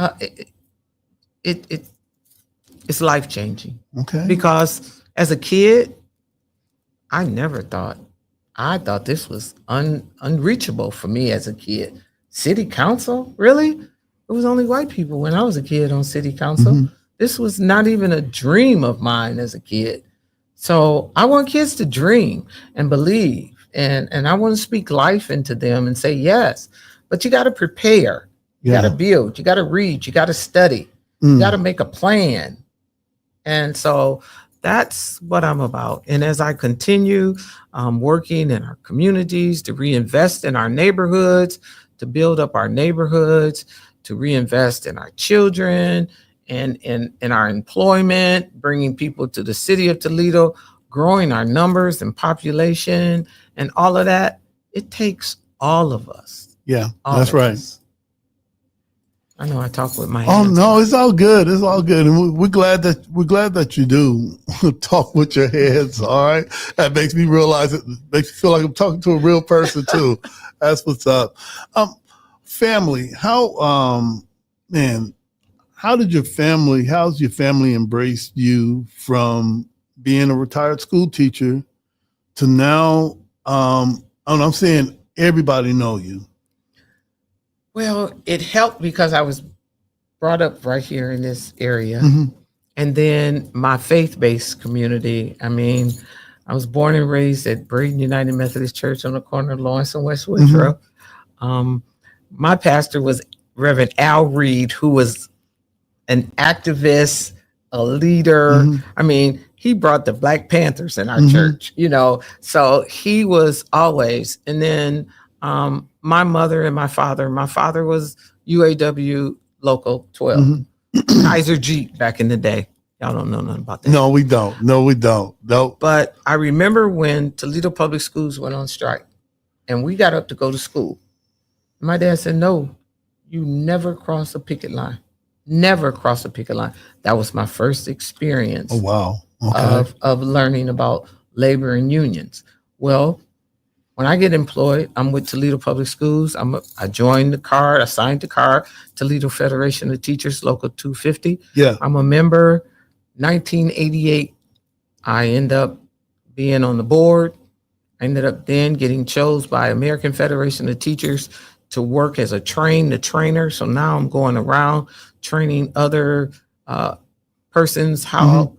It's life changing. Okay. Because as a kid, I thought this was unreachable for me as a kid. City council, really? It was only white people when I was a kid on city council. This was not even a dream of mine as a kid. So I want kids to dream and believe, and I want to speak life into them and say, yes, but you got to prepare. You got to build, you got to read, you got to study, you got to make a plan. And so that's what I'm about. And as I continue working in our communities to reinvest in our neighborhoods, to build up our neighborhoods, to reinvest in our children and in our employment, bringing people to the city of Toledo, growing our numbers and population and all of that, it takes all of us. Yeah, that's right. I know I talk with my hands. Oh no, up. it's all good. It's all good, and we're glad that you do talk with your hands. All right, that makes me realize it. Makes me feel like I'm talking to a real person too. That's what's up. Family, how's your family embraced you from being a retired school teacher to now? I'm saying everybody know you. Well, it helped because I was brought up right here in this area. And then my faith-based community. I mean, I was born and raised at Braden United Methodist Church on the corner of Lawrence and West Winthrop. My pastor was Reverend Al Reed, who was an activist, a leader. I mean, he brought the Black Panthers in our church, so he was always. And then my mother and my father was UAW Local 12, Kaiser Jeep back in the day. Y'all don't know nothing about that. No, we don't. No. But I remember when Toledo Public Schools went on strike and we got up to go to school. My dad said, no, you never cross a picket line. Never cross a picket line. That was my first experience. Oh, wow. Okay. Of learning about labor and unions. Well, when I get employed, I'm with Toledo Public Schools. I joined the card, I signed the card, Toledo Federation of Teachers, Local 250. Yeah. I'm a member. 1988, I end up being on the board. I ended up then getting chosen by American Federation of Teachers to work as a trainer. So now I'm going around training other persons how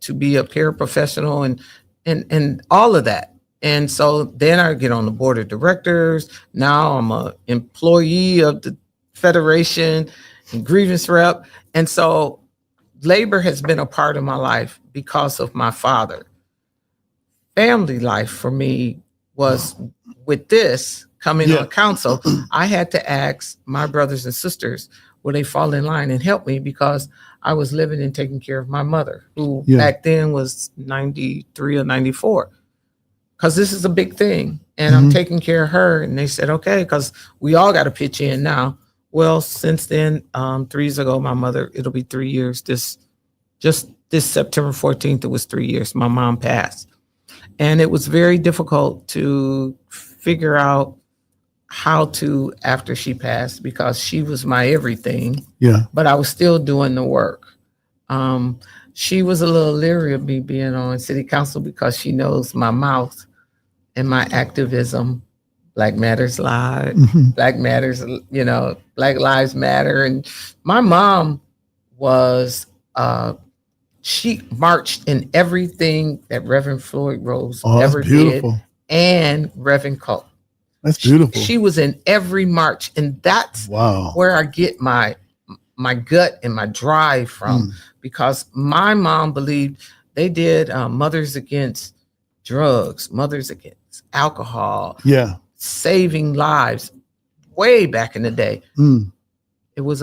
to be a paraprofessional and all of that. And so then I get on the board of directors. Now I'm an employee of the Federation and grievance rep. And so labor has been a part of my life because of my father. Family life for me was with this coming on council. I had to ask my brothers and sisters, will they fall in line and help me, because I was living and taking care of my mother, who back then was 93 or 94. Because this is a big thing, and I'm taking care of her. And they said, okay, because we all got to pitch in now. Well, since then, 3 years ago, my mother, it'll be 3 years. This September 14th, it was 3 years. My mom passed. And it was very difficult to figure out how to, after she passed, because she was my everything. Yeah. But I was still doing the work. She was a little leery of me being on city council because she knows my mouth and my activism. Black Matters Live, Black Matters, Black Lives Matter. And my mom was she marched in everything that Reverend Floyd Rose ever did, and Reverend Cole. That's beautiful. She was in every march, and that's where I get my gut and my drive from, because my mom believed they did Mothers Against Drugs, Mothers Against Alcohol, saving lives way back in the day. It was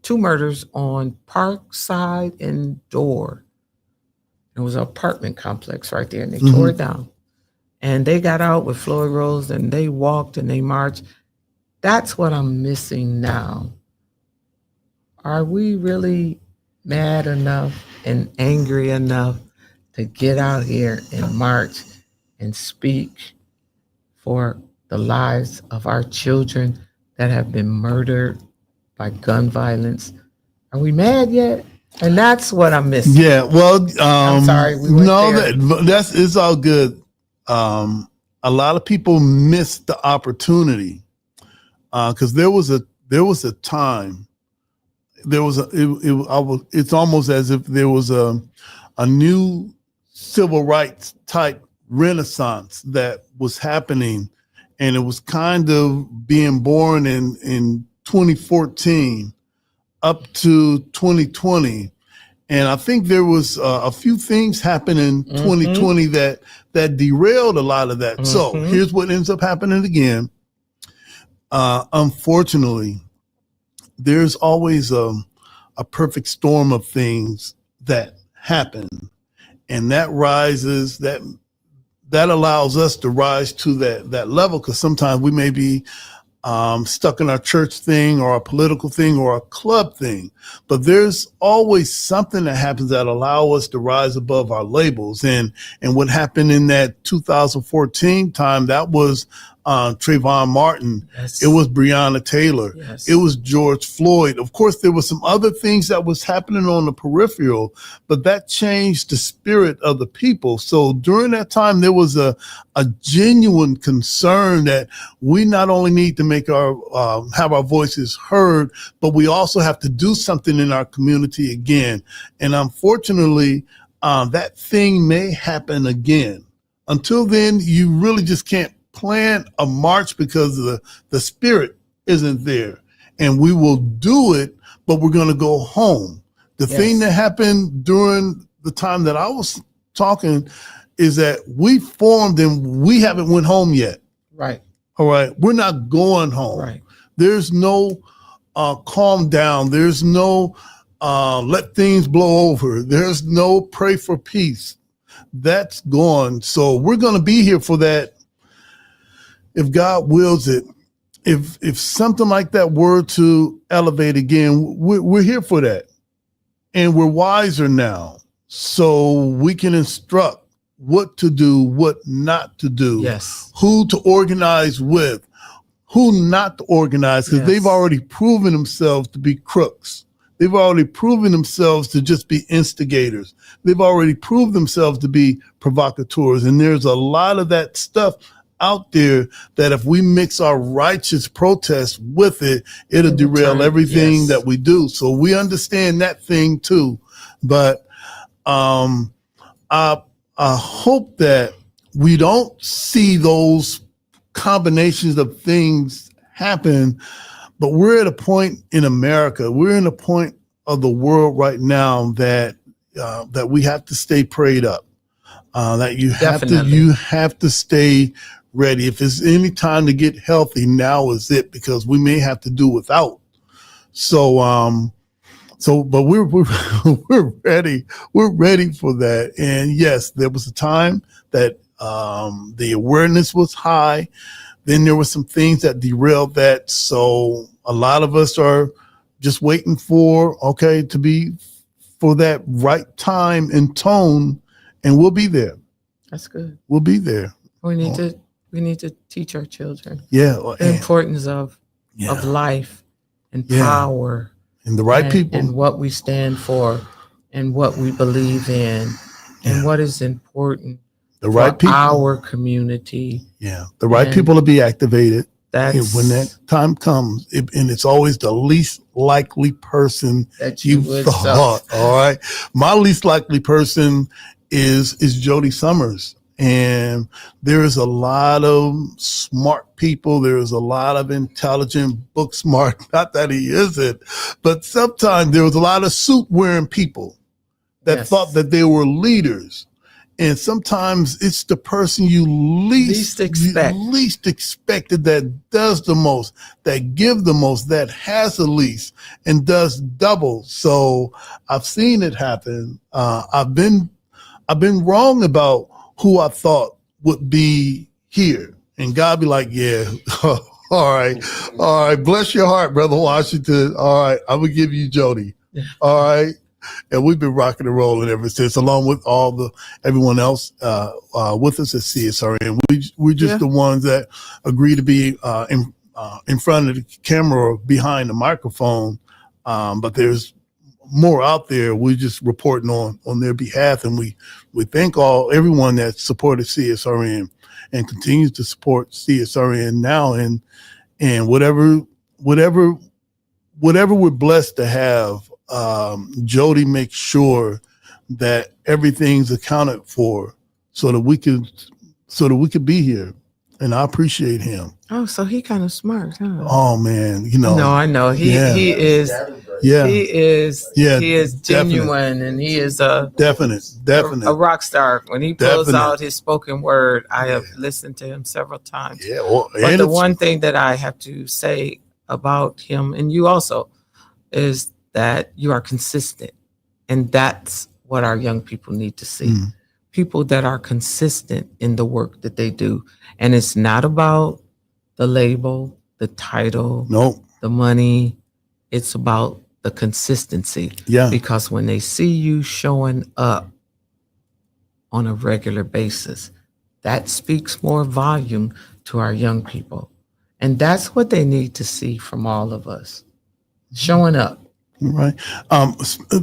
2 murders on Parkside and Door. It was an apartment complex right there, and they tore it down. And they got out with Floyd Rose, and they walked and they marched. That's what I'm missing now. Are we really mad enough and angry enough to get out here and march and speak for the lives of our children that have been murdered by gun violence? Are we mad yet? And that's what I'm missing. Yeah, well, I'm sorry. It's all good. A lot of people missed the opportunity because there was a time. It's almost as if there was a new civil rights type renaissance that was happening, and it was kind of being born in 2014 up to 2020. And I think there was a few things happened in 2020 that derailed a lot of that. So here's what ends up happening again. Unfortunately, there's always a perfect storm of things that happen, and that rises, that allows us to rise to that level, because sometimes we may be stuck in our church thing or a political thing or a club thing, but there's always something that happens that allow us to rise above our labels. And what happened in that 2014 time, that was Trayvon Martin. Yes. It was Breonna Taylor. Yes. It was George Floyd. Of course, there were some other things that was happening on the peripheral, but that changed the spirit of the people. So during that time, there was a genuine concern that we not only need to make our have our voices heard, but we also have to do something in our community again. And unfortunately, that thing may happen again. Until then, you really just can't plan a march because the spirit isn't there. And we will do it, but we're going to go home. The thing that happened during the time that I was talking is that we formed and we haven't went home yet. Right. All right. We're not going home. Right. There's no calm down. There's no let things blow over. There's no pray for peace. That's gone. So we're going to be here for that. If God wills it, if something like that were to elevate again, we're here for that. And we're wiser now. So we can instruct what to do, what not to do, who to organize with, who not to organize, because they've already proven themselves to be crooks. They've already proven themselves to just be instigators. They've already proved themselves to be provocateurs. And there's a lot of that stuff out there that if we mix our righteous protest with it, it'll derail everything that we do. So we understand that thing too. But I hope that we don't see those combinations of things happen, but we're at a point in America, we're in a point of the world right now that we have to stay prayed up, that you have to stay ready. If there's any time to get healthy, now is it, because we may have to do without. But we're ready. We're ready for that. And yes, there was a time that the awareness was high. Then there were some things that derailed that. So a lot of us are just waiting for that right time and tone, and we'll be there. That's good. We'll be there. We need to teach our children the importance of life and power. And the right people. And what we stand for and what we believe in and what is important for our community. Yeah. The right people to be activated. And when that time comes, and it's always the least likely person that you would thought. All right. My least likely person is Jody Summers. And there is a lot of smart people. There is a lot of intelligent, book smart. Not that he isn't, but sometimes there was a lot of suit wearing people that thought that they were leaders. And sometimes it's the person you least expected that does the most, that give the most, that has the least, and does double. So I've seen it happen. I've been wrong about who I thought would be here, and God be like, yeah, all right, bless your heart, Brother Washington. All right, I'm gonna give you Jody. All right. And we've been rocking and rolling ever since, along with everyone else with us at CSRN. We're just the ones that agree to be in front of the camera or behind the microphone. But there's more out there. We're just reporting on their behalf, and we thank everyone that supported CSRN and continues to support CSRN now, and whatever we're blessed to have. Jody makes sure that everything's accounted for so that we could be here. And I appreciate him. Oh, so he kind of smart, huh? Oh man, No, I know. He is genuine, and he is a definite a rock star. When he pulls out his spoken word, I have listened to him several times. Yeah, but the one thing that I have to say about him, and you also, is that you are consistent. And that's what our young people need to see. People that are consistent in the work that they do. And it's not about the label, the title, the money. It's about the consistency. Yeah. Because when they see you showing up on a regular basis, that speaks more volume to our young people. And that's what they need to see from all of us. Showing up. Right.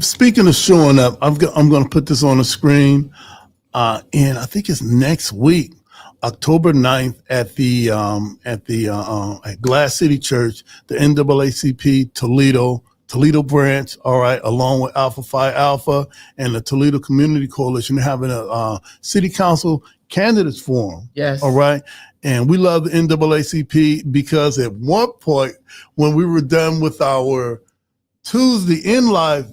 Speaking of showing up, I'm going to put this on the screen, and I think it's next week, October 9th at Glass City Church, the NAACP Toledo branch. All right, along with Alpha Phi Alpha and the Toledo Community Coalition, they're having a city council candidates forum. Yes. All right. And we love the NAACP because at one point when we were done with our Tuesday in live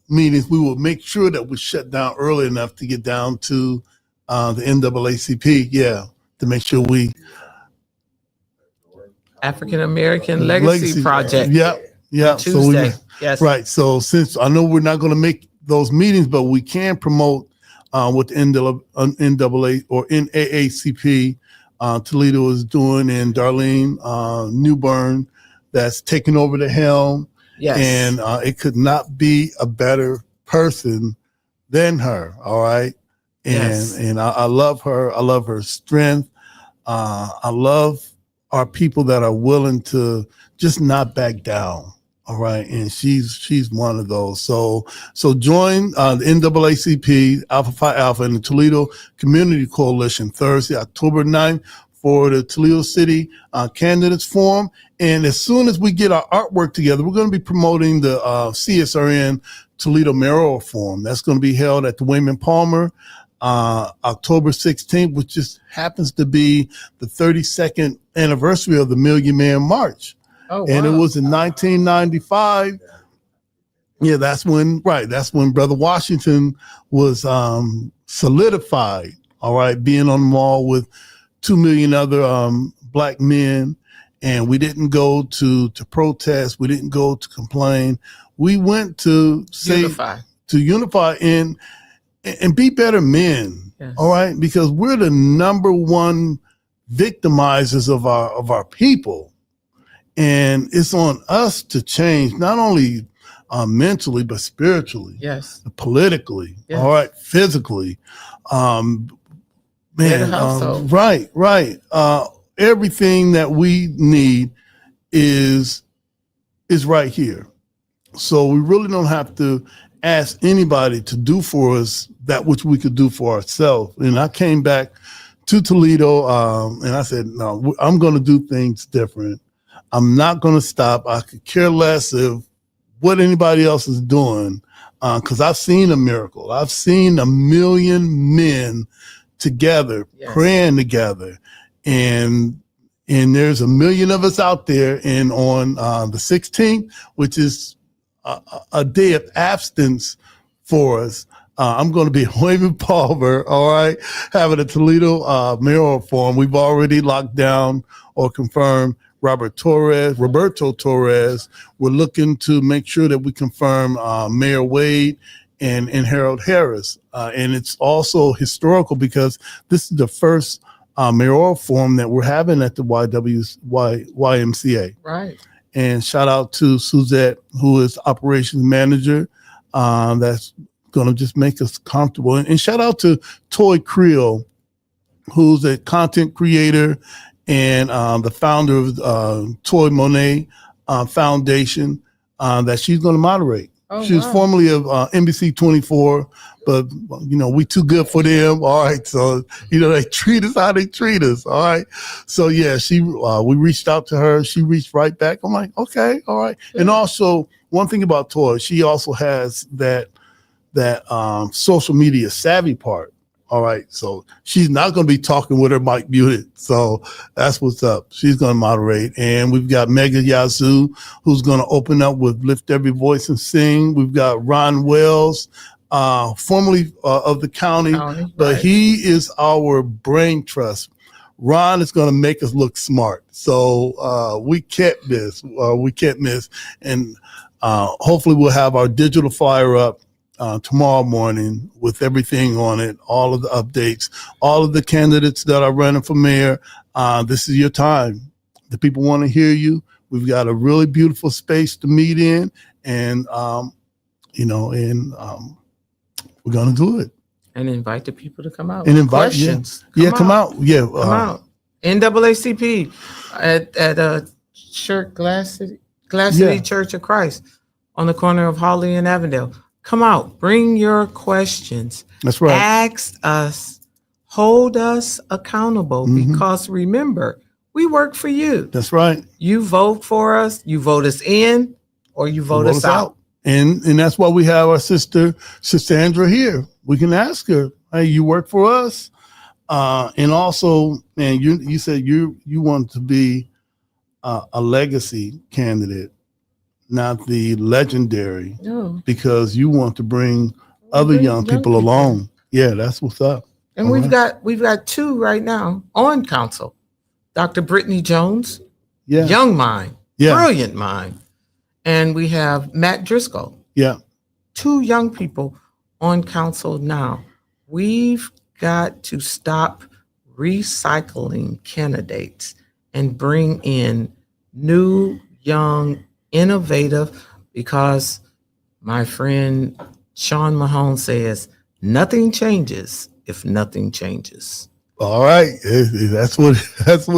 meetings, we will make sure that we shut down early enough to get down to the NAACP. Yeah, to make sure we African American Legacy Project. Yeah. Tuesday. Yes. Right. So since I know we're not going to make those meetings, but we can promote what the NAA or NAACP Toledo is doing, and Darlene Newburn that's taking over the helm. Yes. And it could not be a better person than her. All right. And I love her. I love her strength. I love our people that are willing to just not back down. All right. And she's one of those. So join the NAACP, Alpha Phi Alpha, and the Toledo Community Coalition Thursday, October 9th for the Toledo City Candidates Forum. And as soon as we get our artwork together, we're going to be promoting the CSRN Toledo Mayoral Forum. That's going to be held at the Wayman Palmer, October 16th, which just happens to be the 32nd anniversary of the Million Man March. Oh, wow. And it was in 1995. Yeah, that's when Brother Washington was solidified. All right, being on the mall with 2 million other black men. And we didn't go to protest. We didn't go to complain. We went to unify and be better men. Yes. All right, because we're the number one victimizers of our people, and it's on us to change not only mentally but spiritually. Yes. Politically. Yes. All right, physically. Right. Everything that we need is right here. So we really don't have to ask anybody to do for us that which we could do for ourselves. And I came back to Toledo, and I said, no, I'm going to do things different. I'm not going to stop. I could care less of what anybody else is doing, because I've seen a miracle. I've seen 1 million men together, praying together, and there's 1 million of us out there. And on the 16th, which is a day of absence for us, I'm going to be in Waving Palmer, all right, having a Toledo mayoral forum. We've already locked down or confirmed Roberto Torres. We're looking to make sure that we confirm Mayor Wade and Harold Harris. And it's also historical because this is the first mayoral forum that we're having at the YMCA. Right. And shout out to Suzette, who is operations manager. That's going to just make us comfortable. And shout out to Toy Creole, who's a content creator and the founder of Toy Monet Foundation, that she's going to moderate. Oh, she was formerly of NBC 24, but we too good for them. All right, so they treat us how they treat us. All right, so yeah, we reached out to her. She reached right back. I'm like, okay, all right. Yeah. And also one thing about Toy, she also has that social media savvy part. All right, so she's not going to be talking with her mic muted. So that's what's up. She's going to moderate. And we've got Mega Yazoo, who's going to open up with Lift Every Voice and Sing. We've got Ron Wells, formerly of the county, but he is our brain trust. Ron is going to make us look smart. So we can't miss. And hopefully we'll have our digital flyer up tomorrow morning with everything on it, all of the updates, all of the candidates that are running for mayor. This is your time. The people want to hear you. We've got a really beautiful space to meet in, and we're going to do it. And invite the people to come out. And invite questions. Come out. Yeah, come out. NAACP at Church Glass City Church of Christ on the corner of Hawley and Avondale. Come out, bring your questions. That's right. Ask us, hold us accountable, because remember, we work for you. That's right. You vote for us, you vote us in, or you vote us out. And that's why we have our sister Cerssandra here. We can ask her, hey, you work for us? And also, man, you said you want to be a legacy candidate, not the legendary, because you want to bring other young people along. Yeah, that's what's up. And we've got two right now on council. Dr. Brittany Jones, young mind, brilliant mind. And we have Matt Driscoll. Yeah. Two young people on council now. We've got to stop recycling candidates and bring in new, young, innovative, because my friend Sean Mahone says nothing changes if nothing changes. All right, that's what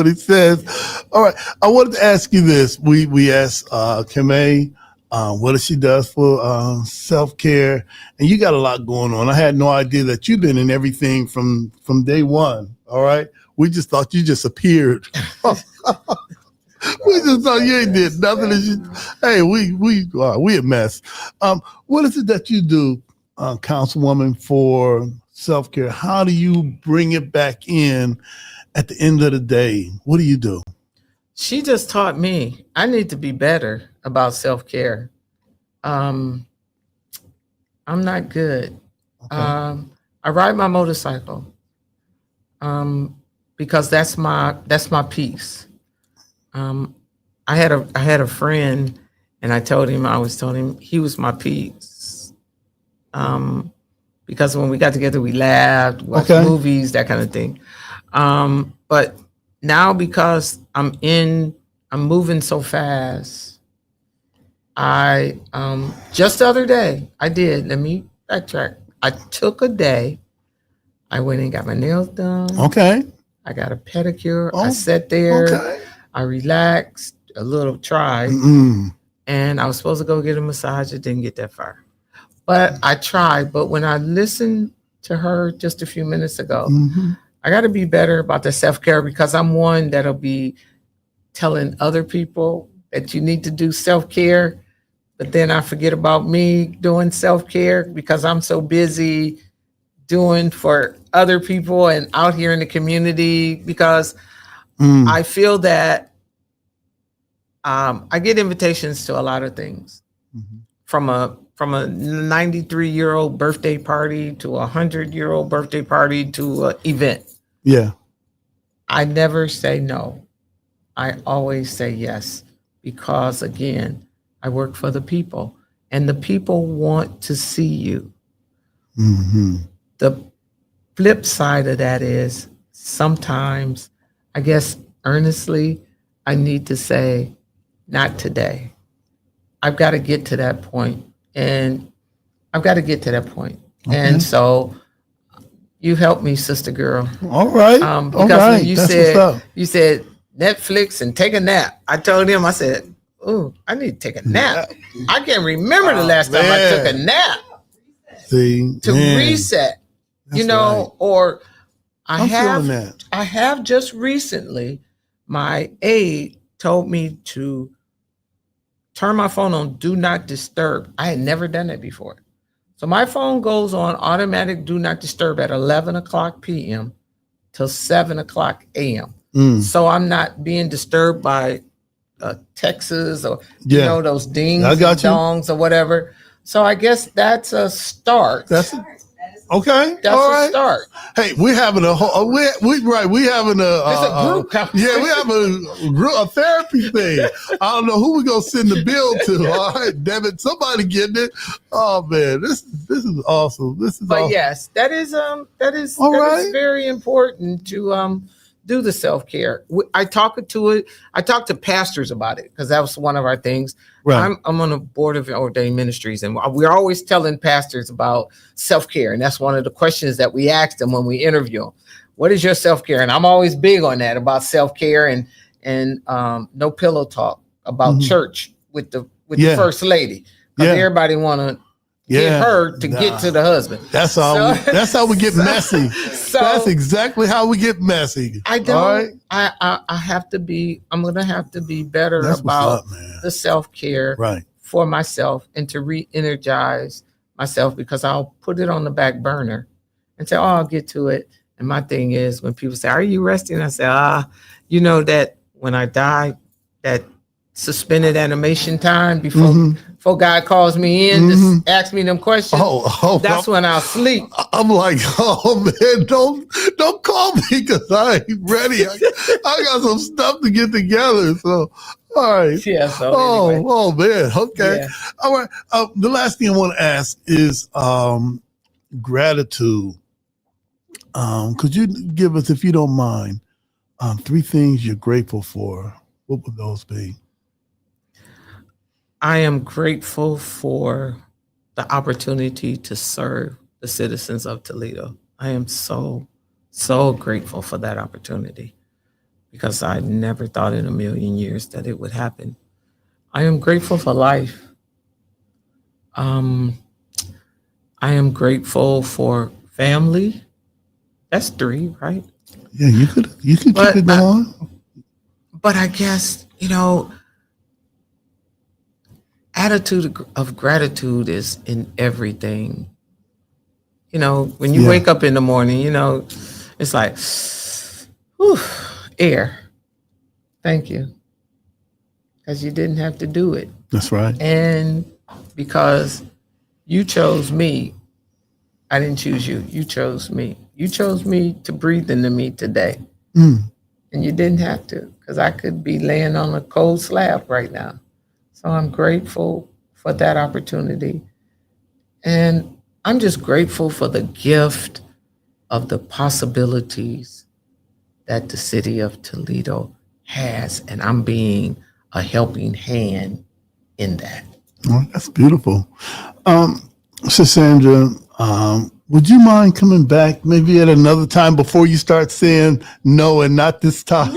he says. All right, I wanted to ask you this. We asked Kame what she does for self-care, and you got a lot going on. I had no idea that you've been in everything from day one. All right, we just thought you just appeared. We just thought you ain't did nothing. Hey, we a mess. What is it that you do, Councilwoman, for self-care? How do you bring it back in at the end of the day? What do you do? She just taught me I need to be better about self-care. I'm not good. Okay. I ride my motorcycle because that's my peace. I had a friend, and I told him he was my peace. Because when we got together, we laughed, watched movies, that kind of thing. But now, because I'm moving so fast, I just the other day, let me backtrack. I took a day, I went and got my nails done. Okay. I got a pedicure. I sat there. Okay. I relaxed a little, tried, and I was supposed to go get a massage. It didn't get that far, but I tried. But when I listened to her just a few minutes ago, I got to be better about the self-care, because I'm one that'll be telling other people that you need to do self-care, but then I forget about me doing self-care because I'm so busy doing for other people and out here in the community, because I feel that I get invitations to a lot of things, from a 93-year-old birthday party to a 100-year-old birthday party to an event. Yeah. I never say no. I always say yes, because again, I work for the people, and the people want to see you. The flip side of that is sometimes, I guess earnestly, I need to say, not today. I've got to get to that point, and I've got to get to that point. Okay. And so you helped me, sister girl. All right. Because when you said Netflix and take a nap, I told him, I said, oh, I need to take a nap. I can't remember the last time I took a nap. To reset, That's right. Or I feeling that. I have just recently, my aide told me to turn my phone on do not disturb. I had never done that before. So my phone goes on automatic do not disturb at 11 o'clock p.m. till 7 o'clock a.m. So I'm not being disturbed by texts or you know, those dings and dongs or whatever. So I guess that's a start. Okay. That's a start. Hey, we're having a whole, we having a group yeah, we have a therapy thing. I don't know who we're gonna send the bill to. All right, Devin, somebody getting it. Oh man, this is awesome. But yes, that is very important to do the self-care. I talk to pastors about it, because that was one of our things. Right. I'm on the board of ordained ministries, and we're always telling pastors about self-care, and that's one of the questions that we ask them when we interview them. What is your self-care? And I'm always big on that, about self-care and no pillow talk about church with the first lady, because everybody want to get her to get to the husband. That's how we get messy. That's exactly how we get messy. I don't. Right? I have to be. I'm gonna have to be better about the self-care for myself, and to re-energize myself, because I'll put it on the back burner and say, "Oh, I'll get to it." And my thing is, when people say, "Are you resting?" I say, you know that when I die, that suspended animation time before God calls me in to ask me them questions. That's when I'll sleep. I'm like, oh man, don't call me, because I ain't ready. I got some stuff to get together. So, all right. Yeah. So anyway. Oh man. Okay. Yeah. All right. The last thing I want to ask is gratitude. Could you give us, if you don't mind, 3 things you're grateful for? What would those be? I am grateful for the opportunity to serve the citizens of Toledo. I am so grateful for that opportunity, because I never thought in a million years that it would happen. I am grateful for life. I am grateful for family. That's 3, right? Yeah, you could keep it going. But I guess, attitude of gratitude is in everything. When you wake up in the morning, it's like, whew, air. Thank you. Because you didn't have to do it. That's right. And because you chose me, I didn't choose you. You chose me. You chose me to breathe into me today. And you didn't have to, because I could be laying on a cold slab right now. So I'm grateful for that opportunity. And I'm just grateful for the gift of the possibilities that the city of Toledo has. And I'm being a helping hand in that. Oh, that's beautiful. Cerssandra, would you mind coming back maybe at another time before you start saying no and not this time?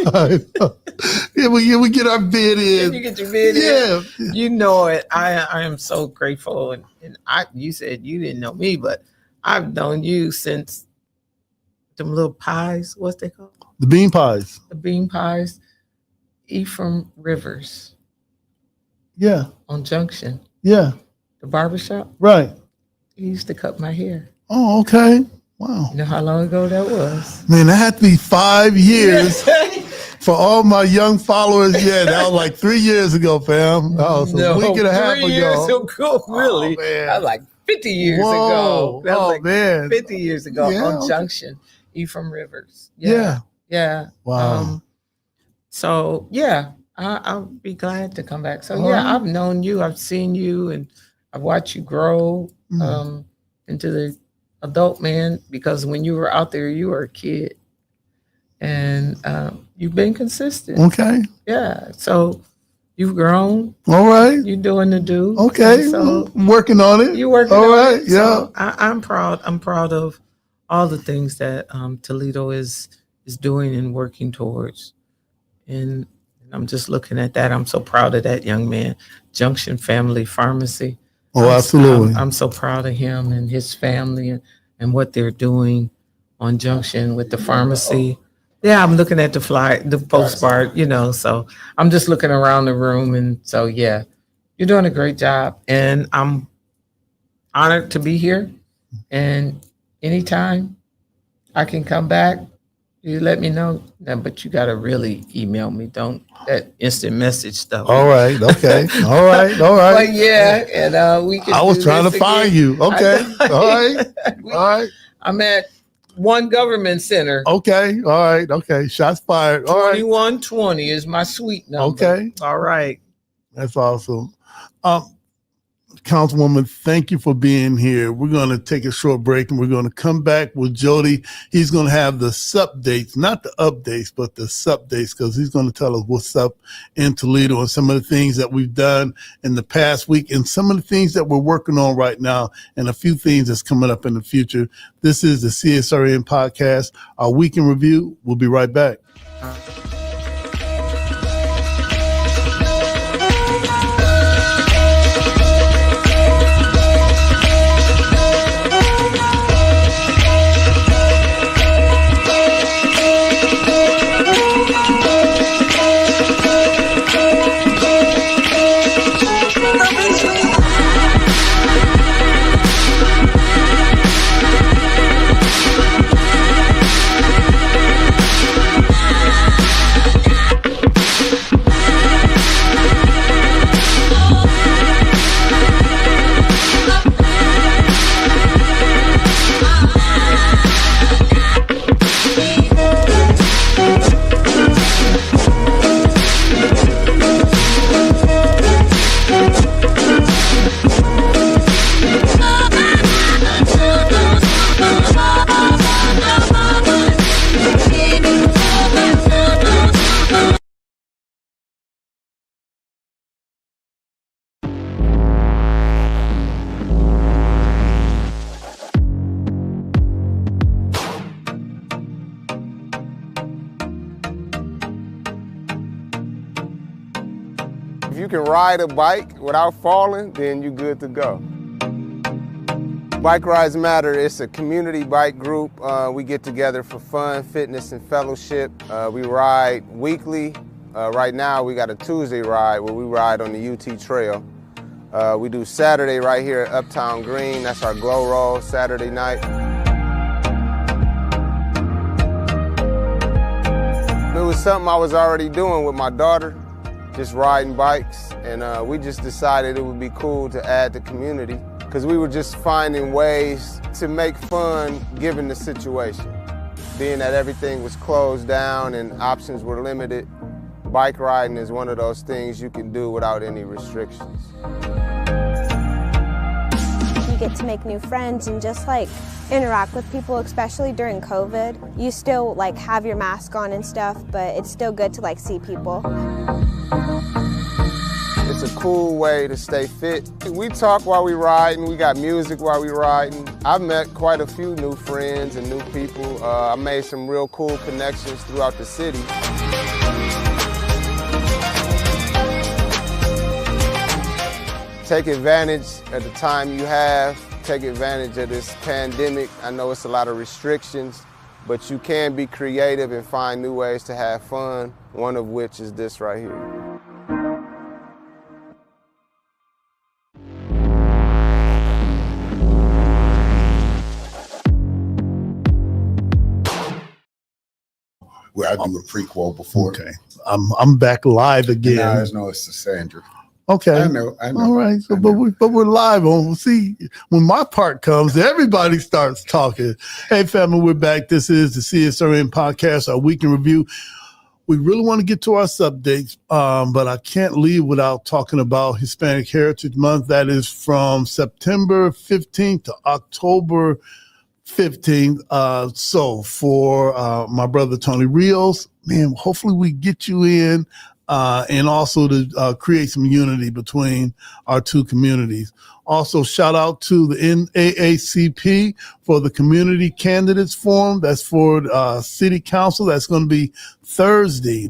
Yeah, we get our bid in. You get your bid in. You know it. I am so grateful. And you said you didn't know me, but I've known you since them little pies. What's they called? The bean pies. The bean pies. Ephraim Rivers. Yeah. On Junction. Yeah. The barbershop. Right. He used to cut my hair. Oh, okay. Wow. You know how long ago that was? Man, that had to be 5 years. For all my young followers, yeah, that was like 3 years ago, fam. Oh, so a week and a half ago. 3 years ago, really? Oh, man. That was like 50 years Whoa. ago. That was like man. 50 years ago on okay. Junction, Ephraim Rivers. Yeah. Wow. So, yeah, I'll be glad to come back. So, All yeah, right. I've known you. I've seen you, and I've watched you grow into the adult man, because when you were out there, you were a kid. And you've been consistent. Okay. Yeah. So you've grown. All right. You're doing the do. Okay. So I'm working on it. you're working all on right. it. Yeah. So I'm proud. I'm proud of all the things that Toledo is doing and working towards. And I'm just looking at that. I'm so proud of that young man. Junction Family Pharmacy. Oh, absolutely. I'm so proud of him and his family and what they're doing on Junction with the pharmacy. Yeah, I'm looking at the postcard, so I'm just looking around the room. And so, yeah, you're doing a great job. And I'm honored to be here. And anytime I can come back, you let me know. But you got to really email me. Don't that instant message stuff. All right. Okay. All right. But yeah, and we can. I was trying to find you. Okay. All right. All right. I'm at One Government Center. Okay. All right. Okay. Shots fired. All right. 2120 is my suite number. Okay. All right. That's awesome. Councilwoman, thank you for being here. We're going to take a short break and we're going to come back with Jody. He's going to have the sup dates, not the updates, but the sup dates, because he's going to tell us what's up in Toledo and some of the things that we've done in the past week and some of the things that we're working on right now and a few things that's coming up in the future. This is the CSRN podcast, our week in review. We'll be right back. If you can ride a bike without falling, then you're good to go. Bike Rides Matter, it's a community bike group. We get together for fun, fitness, and fellowship. We ride weekly. Right now, we got a Tuesday ride where we ride on the UT Trail. We do Saturday right here at Uptown Green. That's our glow roll Saturday night. It was something I was already doing with my daughter, just riding bikes, and we just decided it would be cool to add the community because we were just finding ways to make fun given the situation. Being that everything was closed down and options were limited, bike riding is one of those things you can do without any restrictions. You get to make new friends and just like interact with people, especially during COVID. You still like have your mask on and stuff, but it's still good to like see people. It's a cool way to stay fit. We talk while we riding, we got music while we riding. I've met quite a few new friends and new people. I made some real cool connections throughout the city. Take advantage of the time you have. Take advantage of this pandemic. I know it's a lot of restrictions, but you can be creative and find new ways to have fun, one of which is this right here. Where I do a prequel before. Okay, I'm back live again. No, it's Cerssandra. Okay, I know. All right, so but we're live on. See, when my part comes, everybody starts talking. Hey, family, we're back. This is the CSRN podcast, our week in review. We really want to get to our subdates, but I can't leave without talking about Hispanic Heritage Month. That is from September 15th to October 15th. So for my brother Tony Rios, man, hopefully we get you in and also to create some unity between our two communities. Also, shout out to the NAACP for the Community Candidates Forum. That's for City Council. That's going to be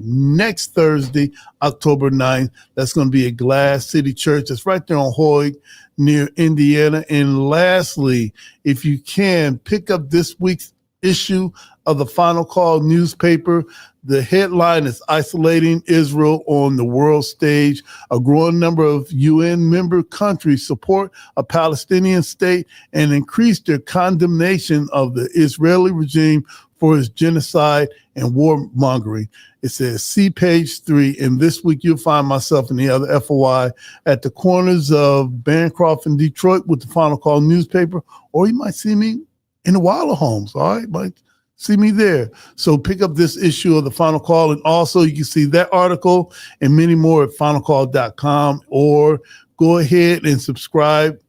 next Thursday, October 9th. That's going to be at Glass City Church. That's right there on Hoyt near Indiana. And lastly, if you can, pick up this week's issue of the Final Call newspaper. The headline is Isolating Israel on the World Stage. A growing number of UN member countries support a Palestinian state and increase their condemnation of the Israeli regime for its genocide and warmongering. It says, see page 3. And this week you'll find myself and the other FOI at the corners of Bancroft and Detroit with the Final Call newspaper, or you might see me in the Wilder Homes. All right, Mike. See me there. So pick up this issue of the Final Call. And also you can see that article and many more at finalcall.com, or go ahead and subscribe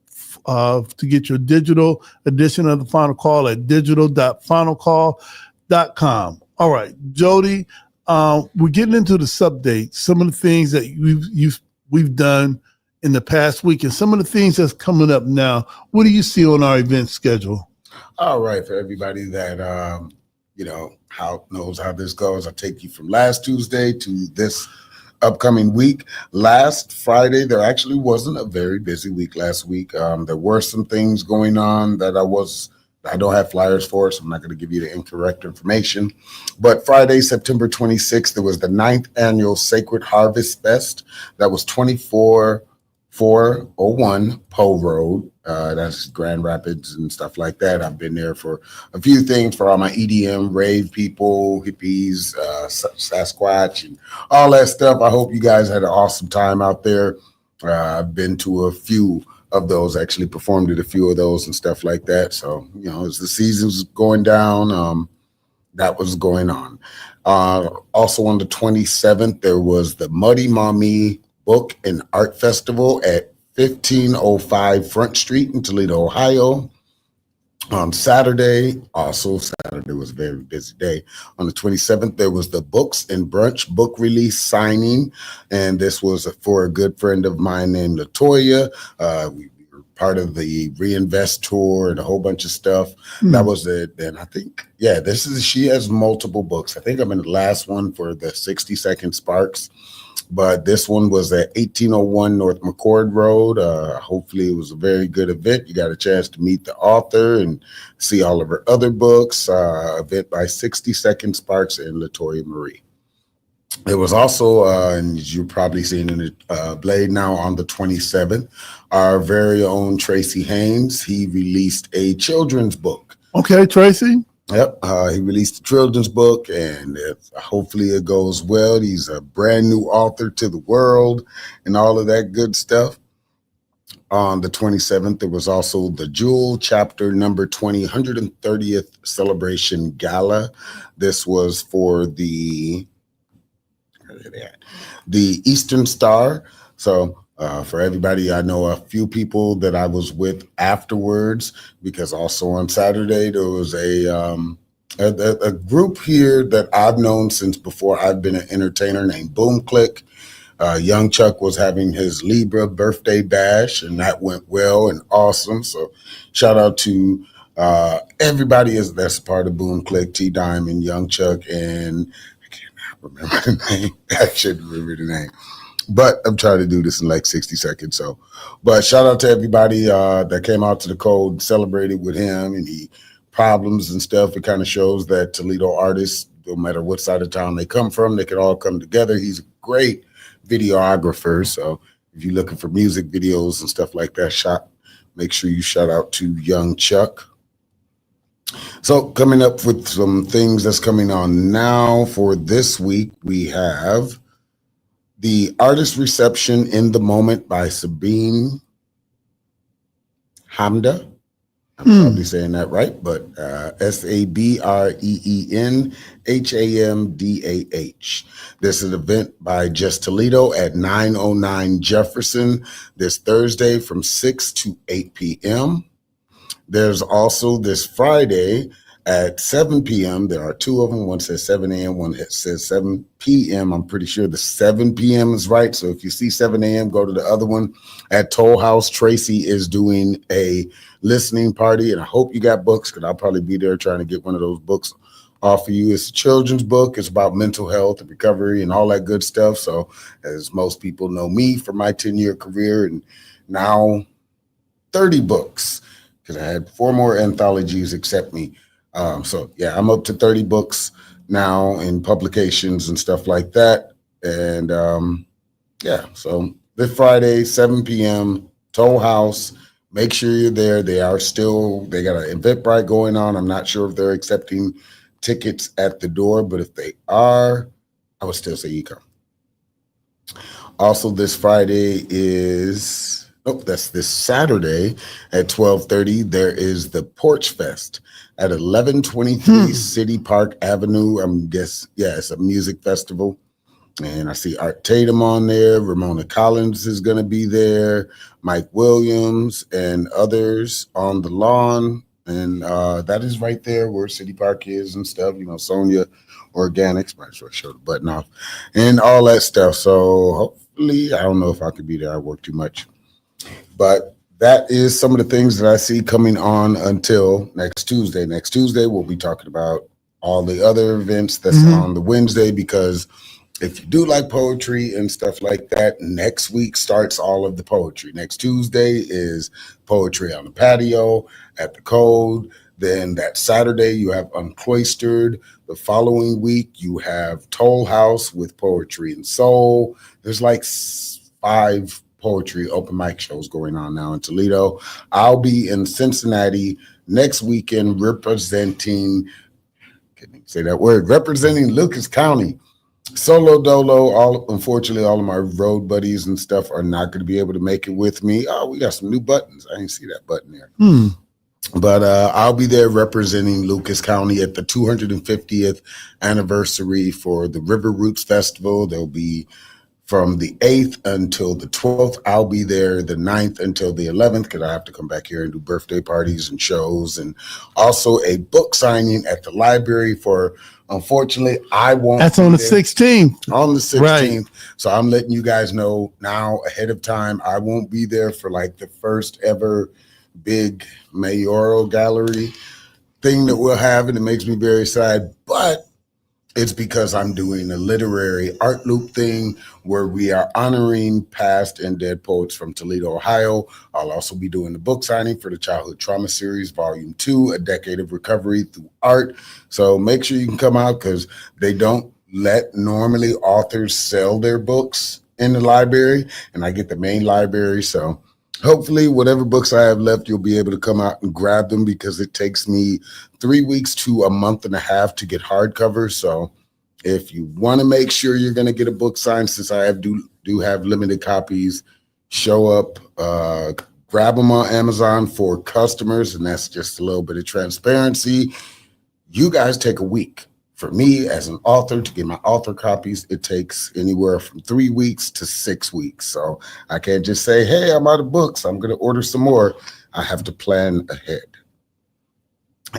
to get your digital edition of the Final Call at digital.finalcall.com. All right, Jody, we're getting into the subdate, some of the things that we've done in the past week and some of the things that's coming up now. What do you see on our event schedule? All right, for everybody that knows how this goes, I'll take you from last Tuesday to this upcoming week. Last Friday, there actually wasn't a very busy week last week. There were some things going on that I don't have flyers for, so I'm not going to give you the incorrect information. But Friday, September 26th, there was the 9th annual Sacred Harvest Fest. That was 24401 Poe Road. That's Grand Rapids and stuff like that. I've been there for a few things for all my EDM, rave people, hippies, Sasquatch, and all that stuff. I hope you guys had an awesome time out there. I've been to a few of those, actually performed at a few of those and stuff like that. So, as the season's going down, that was going on. Also on the 27th, there was the Muddy Mommy Book and Art Festival at 1505 Front Street in Toledo, Ohio. On Saturday was a very busy day. On the 27th, there was the Books and Brunch book release signing, and this was for a good friend of mine named LaToya. We were part of the Reinvest tour and a whole bunch of stuff. That was it. And I think, she has multiple books. I think I'm in the last one for the 60-Second Sparks. But this one was at 1801 North McCord Road. Hopefully it was a very good event. You got a chance to meet the author and see all of her other books. Event by 60-Second Sparks and LaToya Marie. It was also, and you're probably seeing in the Blade now, on the 27th, our very own Tracy Haynes. He released a children's book. Okay, Tracy. Yep, he released a children's book, and hopefully it goes well. He's a brand new author to the world and all of that good stuff. On the 27th, there was also the Jewel Chapter number 20, 130th Celebration Gala. This was for the Eastern Star. So for everybody, I know a few people that I was with afterwards, because also on Saturday there was a group here that I've known since before I've been an entertainer named Boom Click. Young Chuck was having his Libra birthday bash, and that went well and awesome. So shout out to everybody that's part of Boom Click, T Diamond, Young Chuck, and I cannot remember the name. I should remember the name. But I'm trying to do this in like 60 seconds. But shout out to everybody that came out to the Code, celebrated with him, and he problems and stuff. It kind of shows that Toledo artists, no matter what side of town they come from, they can all come together. He's a great videographer. So if you're looking for music videos and stuff like that, make sure you shout out to Young Chuck. So coming up with some things that's coming on now for this week, we have the artist reception in the moment by Sabine Hamda. I'm probably saying that right, but SabreneHamdah. This is an event by Just Toledo at 909 Jefferson this Thursday from 6 to 8 p.m. There's also this Friday at 7 p.m. There are two of them. One says 7 a.m., one says 7 p.m. I'm pretty sure the 7 p.m. is right. So if you see 7 a.m., go to the other one. At Toll House, Tracy is doing a listening party, and I hope you got books, because I'll probably be there trying to get one of those books off of you. It's a children's book. It's about mental health and recovery and all that good stuff. So as most people know me from my 10-year career, and now 30 books, because I had 4 more anthologies except me. So yeah, I'm up to 30 books now in publications and stuff like that. And yeah, so this Friday, 7 p.m., Toll House. Make sure you're there. They got an Eventbrite going on. I'm not sure if they're accepting tickets at the door, but if they are, I would still say you come. Also, this Friday that's this Saturday at 12:30. There is the Porch Fest at 1123 City Park Avenue. It's a music festival. And I see Art Tatum on there. Ramona Collins is going to be there. Mike Williams and others on the lawn. And that is right there where City Park is and stuff. Sonia Organics. Might as well show the button off. And all that stuff. So hopefully, I don't know if I could be there. I work too much. But that is some of the things that I see coming on until next Tuesday. Next Tuesday, we'll be talking about all the other events that's on the Wednesday, because if you do like poetry and stuff like that, next week starts all of the poetry. Next Tuesday is poetry on the patio at the Code. Then that Saturday, you have Uncloistered. The following week, you have Toll House with Poetry and Soul. There's like 5 poetry open mic shows going on now in Toledo. I'll be in Cincinnati next weekend representing Lucas County. Solo dolo. Unfortunately, all of my road buddies and stuff are not going to be able to make it with me. Oh, we got some new buttons. I didn't see that button there. But I'll be there representing Lucas County at the 250th anniversary for the River Roots Festival. There'll be from the 8th until the 12th. I'll be there the 9th until the 11th, because I have to come back here and do birthday parties and shows, and also a book signing at the library for, unfortunately, I won't. That's on the 16th. On the 16th. Right. So I'm letting you guys know now ahead of time. I won't be there for like the first ever big Mayoral gallery thing that we'll have, and it makes me very sad, but it's because I'm doing a literary art loop thing where we are honoring past and dead poets from Toledo, Ohio. I'll also be doing the book signing for the Childhood Trauma Series, Volume 2, A Decade of Recovery Through Art. So make sure you can come out, because they don't let normally authors sell their books in the library, and I get the main library. So hopefully whatever books I have left, you'll be able to come out and grab them, because it takes me 3 weeks to a month and a half to get hardcover. So if you want to make sure you're going to get a book signed, since I do have limited copies, show up, grab them on Amazon for customers. And that's just a little bit of transparency. You guys take a week. For me as an author, to get my author copies, it takes anywhere from 3 weeks to 6 weeks. So I can't just say, hey, I'm out of books, I'm going to order some more. I have to plan ahead.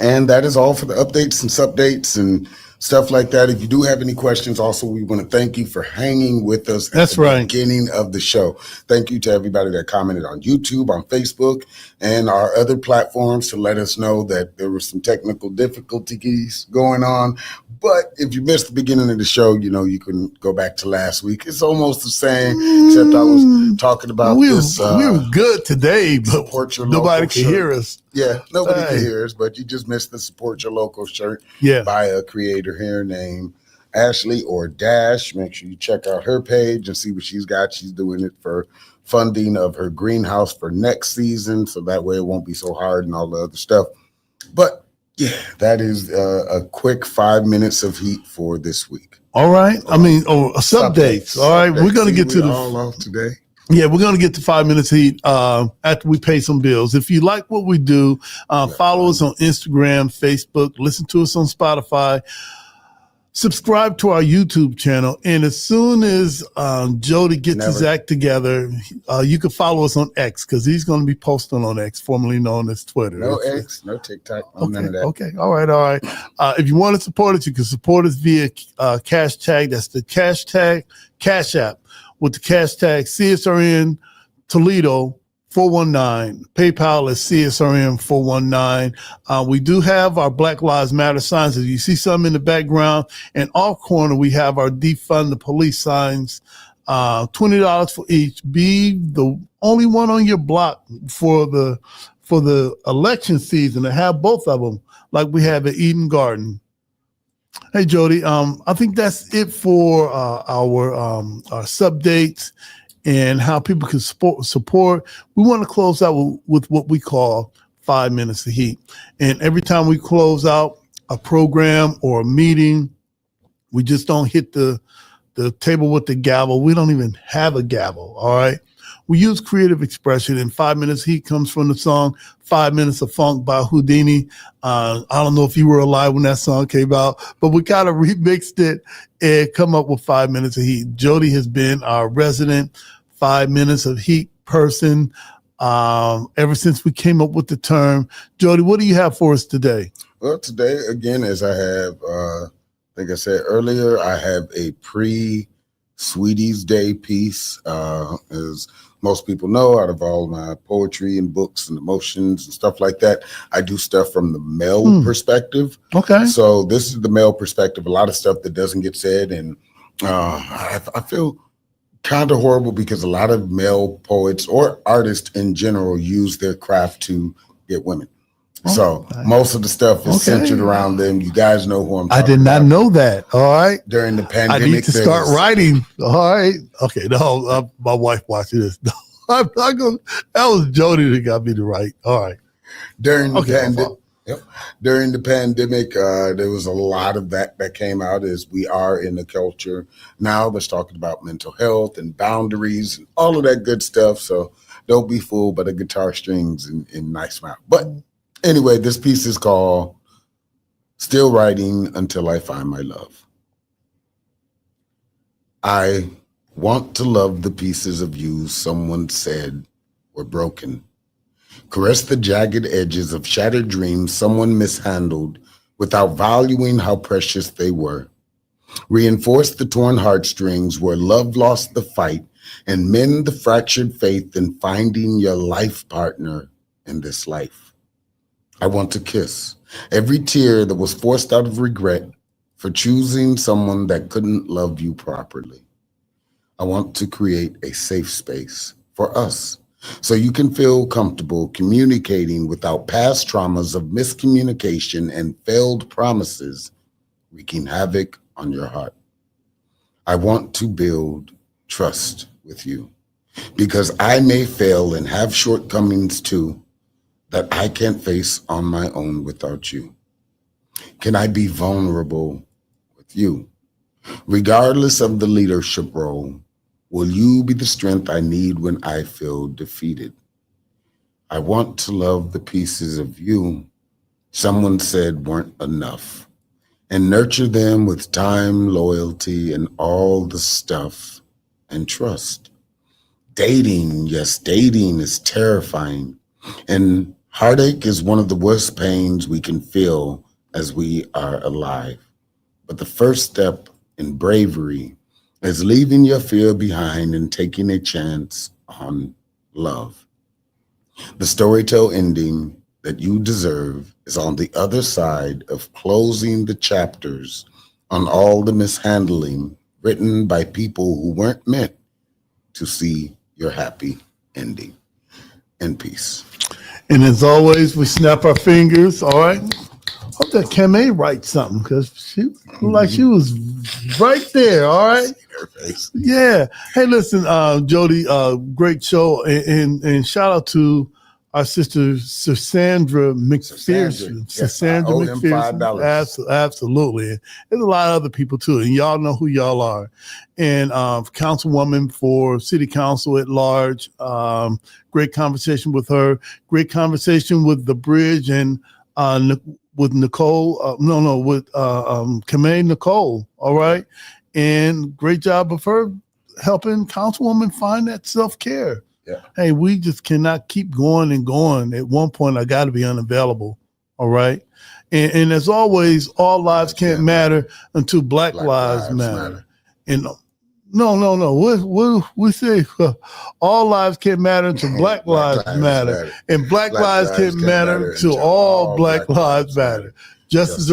And that is all for the updates and subdates and stuff like that. If you do have any questions, also, we want to thank you for hanging with us at the beginning of the show. Thank you to everybody that commented on YouTube, on Facebook, and our other platforms to let us know that there were some technical difficulties going on. But if you missed the beginning of the show, you can go back to last week. It's almost the same, except I was talking about this. We were good today, but support your nobody local can shirt. hear us. Yeah, nobody can hear us, but you just missed the support your local shirt by a creator here named Ashley or Dash. Make sure you check out her page and see what she's got. She's doing it for funding of her greenhouse for next season, so that way it won't be so hard and all the other stuff. But yeah, that is a quick 5 minutes of heat for this week. All right. Updates. All right. We're going to get to the all off today. Yeah, we're going to get to 5 minutes heat after we pay some bills. If you like what we do, follow us on Instagram, Facebook, listen to us on Spotify, subscribe to our YouTube channel. And as soon as Jody gets his act together, you can follow us on X because he's going to be posting on X, formerly known as Twitter. No X, no TikTok, none of that. Okay. All right. If you want to support us, you can support us via cash tag. That's the cash tag, Cash App with the cash tag CSRN Toledo 419. PayPal is CSRN 419. We do have our Black Lives Matter signs. If you see some in the background, and off corner, we have our defund the police signs. $20 for each. Be the only one on your block for the election season to have both of them, like we have at Eden Garden. Hey Jody, I think that's it for our sub dates and how people can support. We want to close out with what we call 5 minutes of heat. And every time we close out a program or a meeting, we just don't hit the table with the gavel. We don't even have a gavel, all right? We use creative expression, and 5 minutes heat comes from the song 5 Minutes of Funk by Houdini. I don't know if you were alive when that song came out, but we kind of remixed it and come up with 5 minutes of heat. Jody has been our resident 5 minutes of heat person ever since we came up with the term. Jody, what do you have for us today? Well, today, again, as I have, like I said earlier, I have a pre-Sweeties Day piece. As most people know, out of all my poetry and books and emotions and stuff like that, I do stuff from the male perspective. Okay. So this is the male perspective, a lot of stuff that doesn't get said. And I feel kind of horrible because a lot of male poets or artists in general use their craft to get women. So most of the stuff is centered around them. You guys know who I'm talking about. I did not know that. All right. During the pandemic. I need to start writing. All right. Okay. No, my wife watching this. No, I'm not going to. That was Jody that got me to write. All right. During the pandemic, there was a lot of that came out as we are in the culture now that's talking about mental health and boundaries and all of that good stuff. So don't be fooled by the guitar strings and nice mouth. But anyway, this piece is called Still Writing Until I Find My Love. I want to love the pieces of you someone said were broken. Caress the jagged edges of shattered dreams someone mishandled without valuing how precious they were. Reinforce the torn heartstrings where love lost the fight and mend the fractured faith in finding your life partner in this life. I want to kiss every tear that was forced out of regret for choosing someone that couldn't love you properly. I want to create a safe space for us so you can feel comfortable communicating without past traumas of miscommunication and failed promises wreaking havoc on your heart. I want to build trust with you because I may fail and have shortcomings too that I can't face on my own without you. Can I be vulnerable with you? Regardless of the leadership role, will you be the strength I need when I feel defeated? I want to love the pieces of you someone said weren't enough and nurture them with time, loyalty, and all the stuff and trust. Dating, yes, dating is terrifying. And heartache is one of the worst pains we can feel as we are alive. But the first step in bravery is leaving your fear behind and taking a chance on love. The storytell ending that you deserve is on the other side of closing the chapters on all the mishandling written by people who weren't meant to see your happy ending. In peace. And as always, we snap our fingers. All right. Hope that Kim A write something because she looked like she was right there. All right. Her face. Yeah. Hey, listen, Jody, great show. And shout out to our sister Cerssandra McPherson. Cerssandra, I owe him $5. Absolutely. There's a lot of other people too. And y'all know who y'all are. And Councilwoman for City Council at large. Great conversation with her. Great conversation with the bridge and with Nicole. With Kamei Nicole. All right. And great job of her helping Councilwoman find that self-care. Yeah. Hey, we just cannot keep going and going. At one point, I got to be unavailable. All right. And as always, all lives can't matter until Black lives matter. And no. We say all lives can't matter until Black lives matter. And Black lives can't matter until all Black lives matter. Just as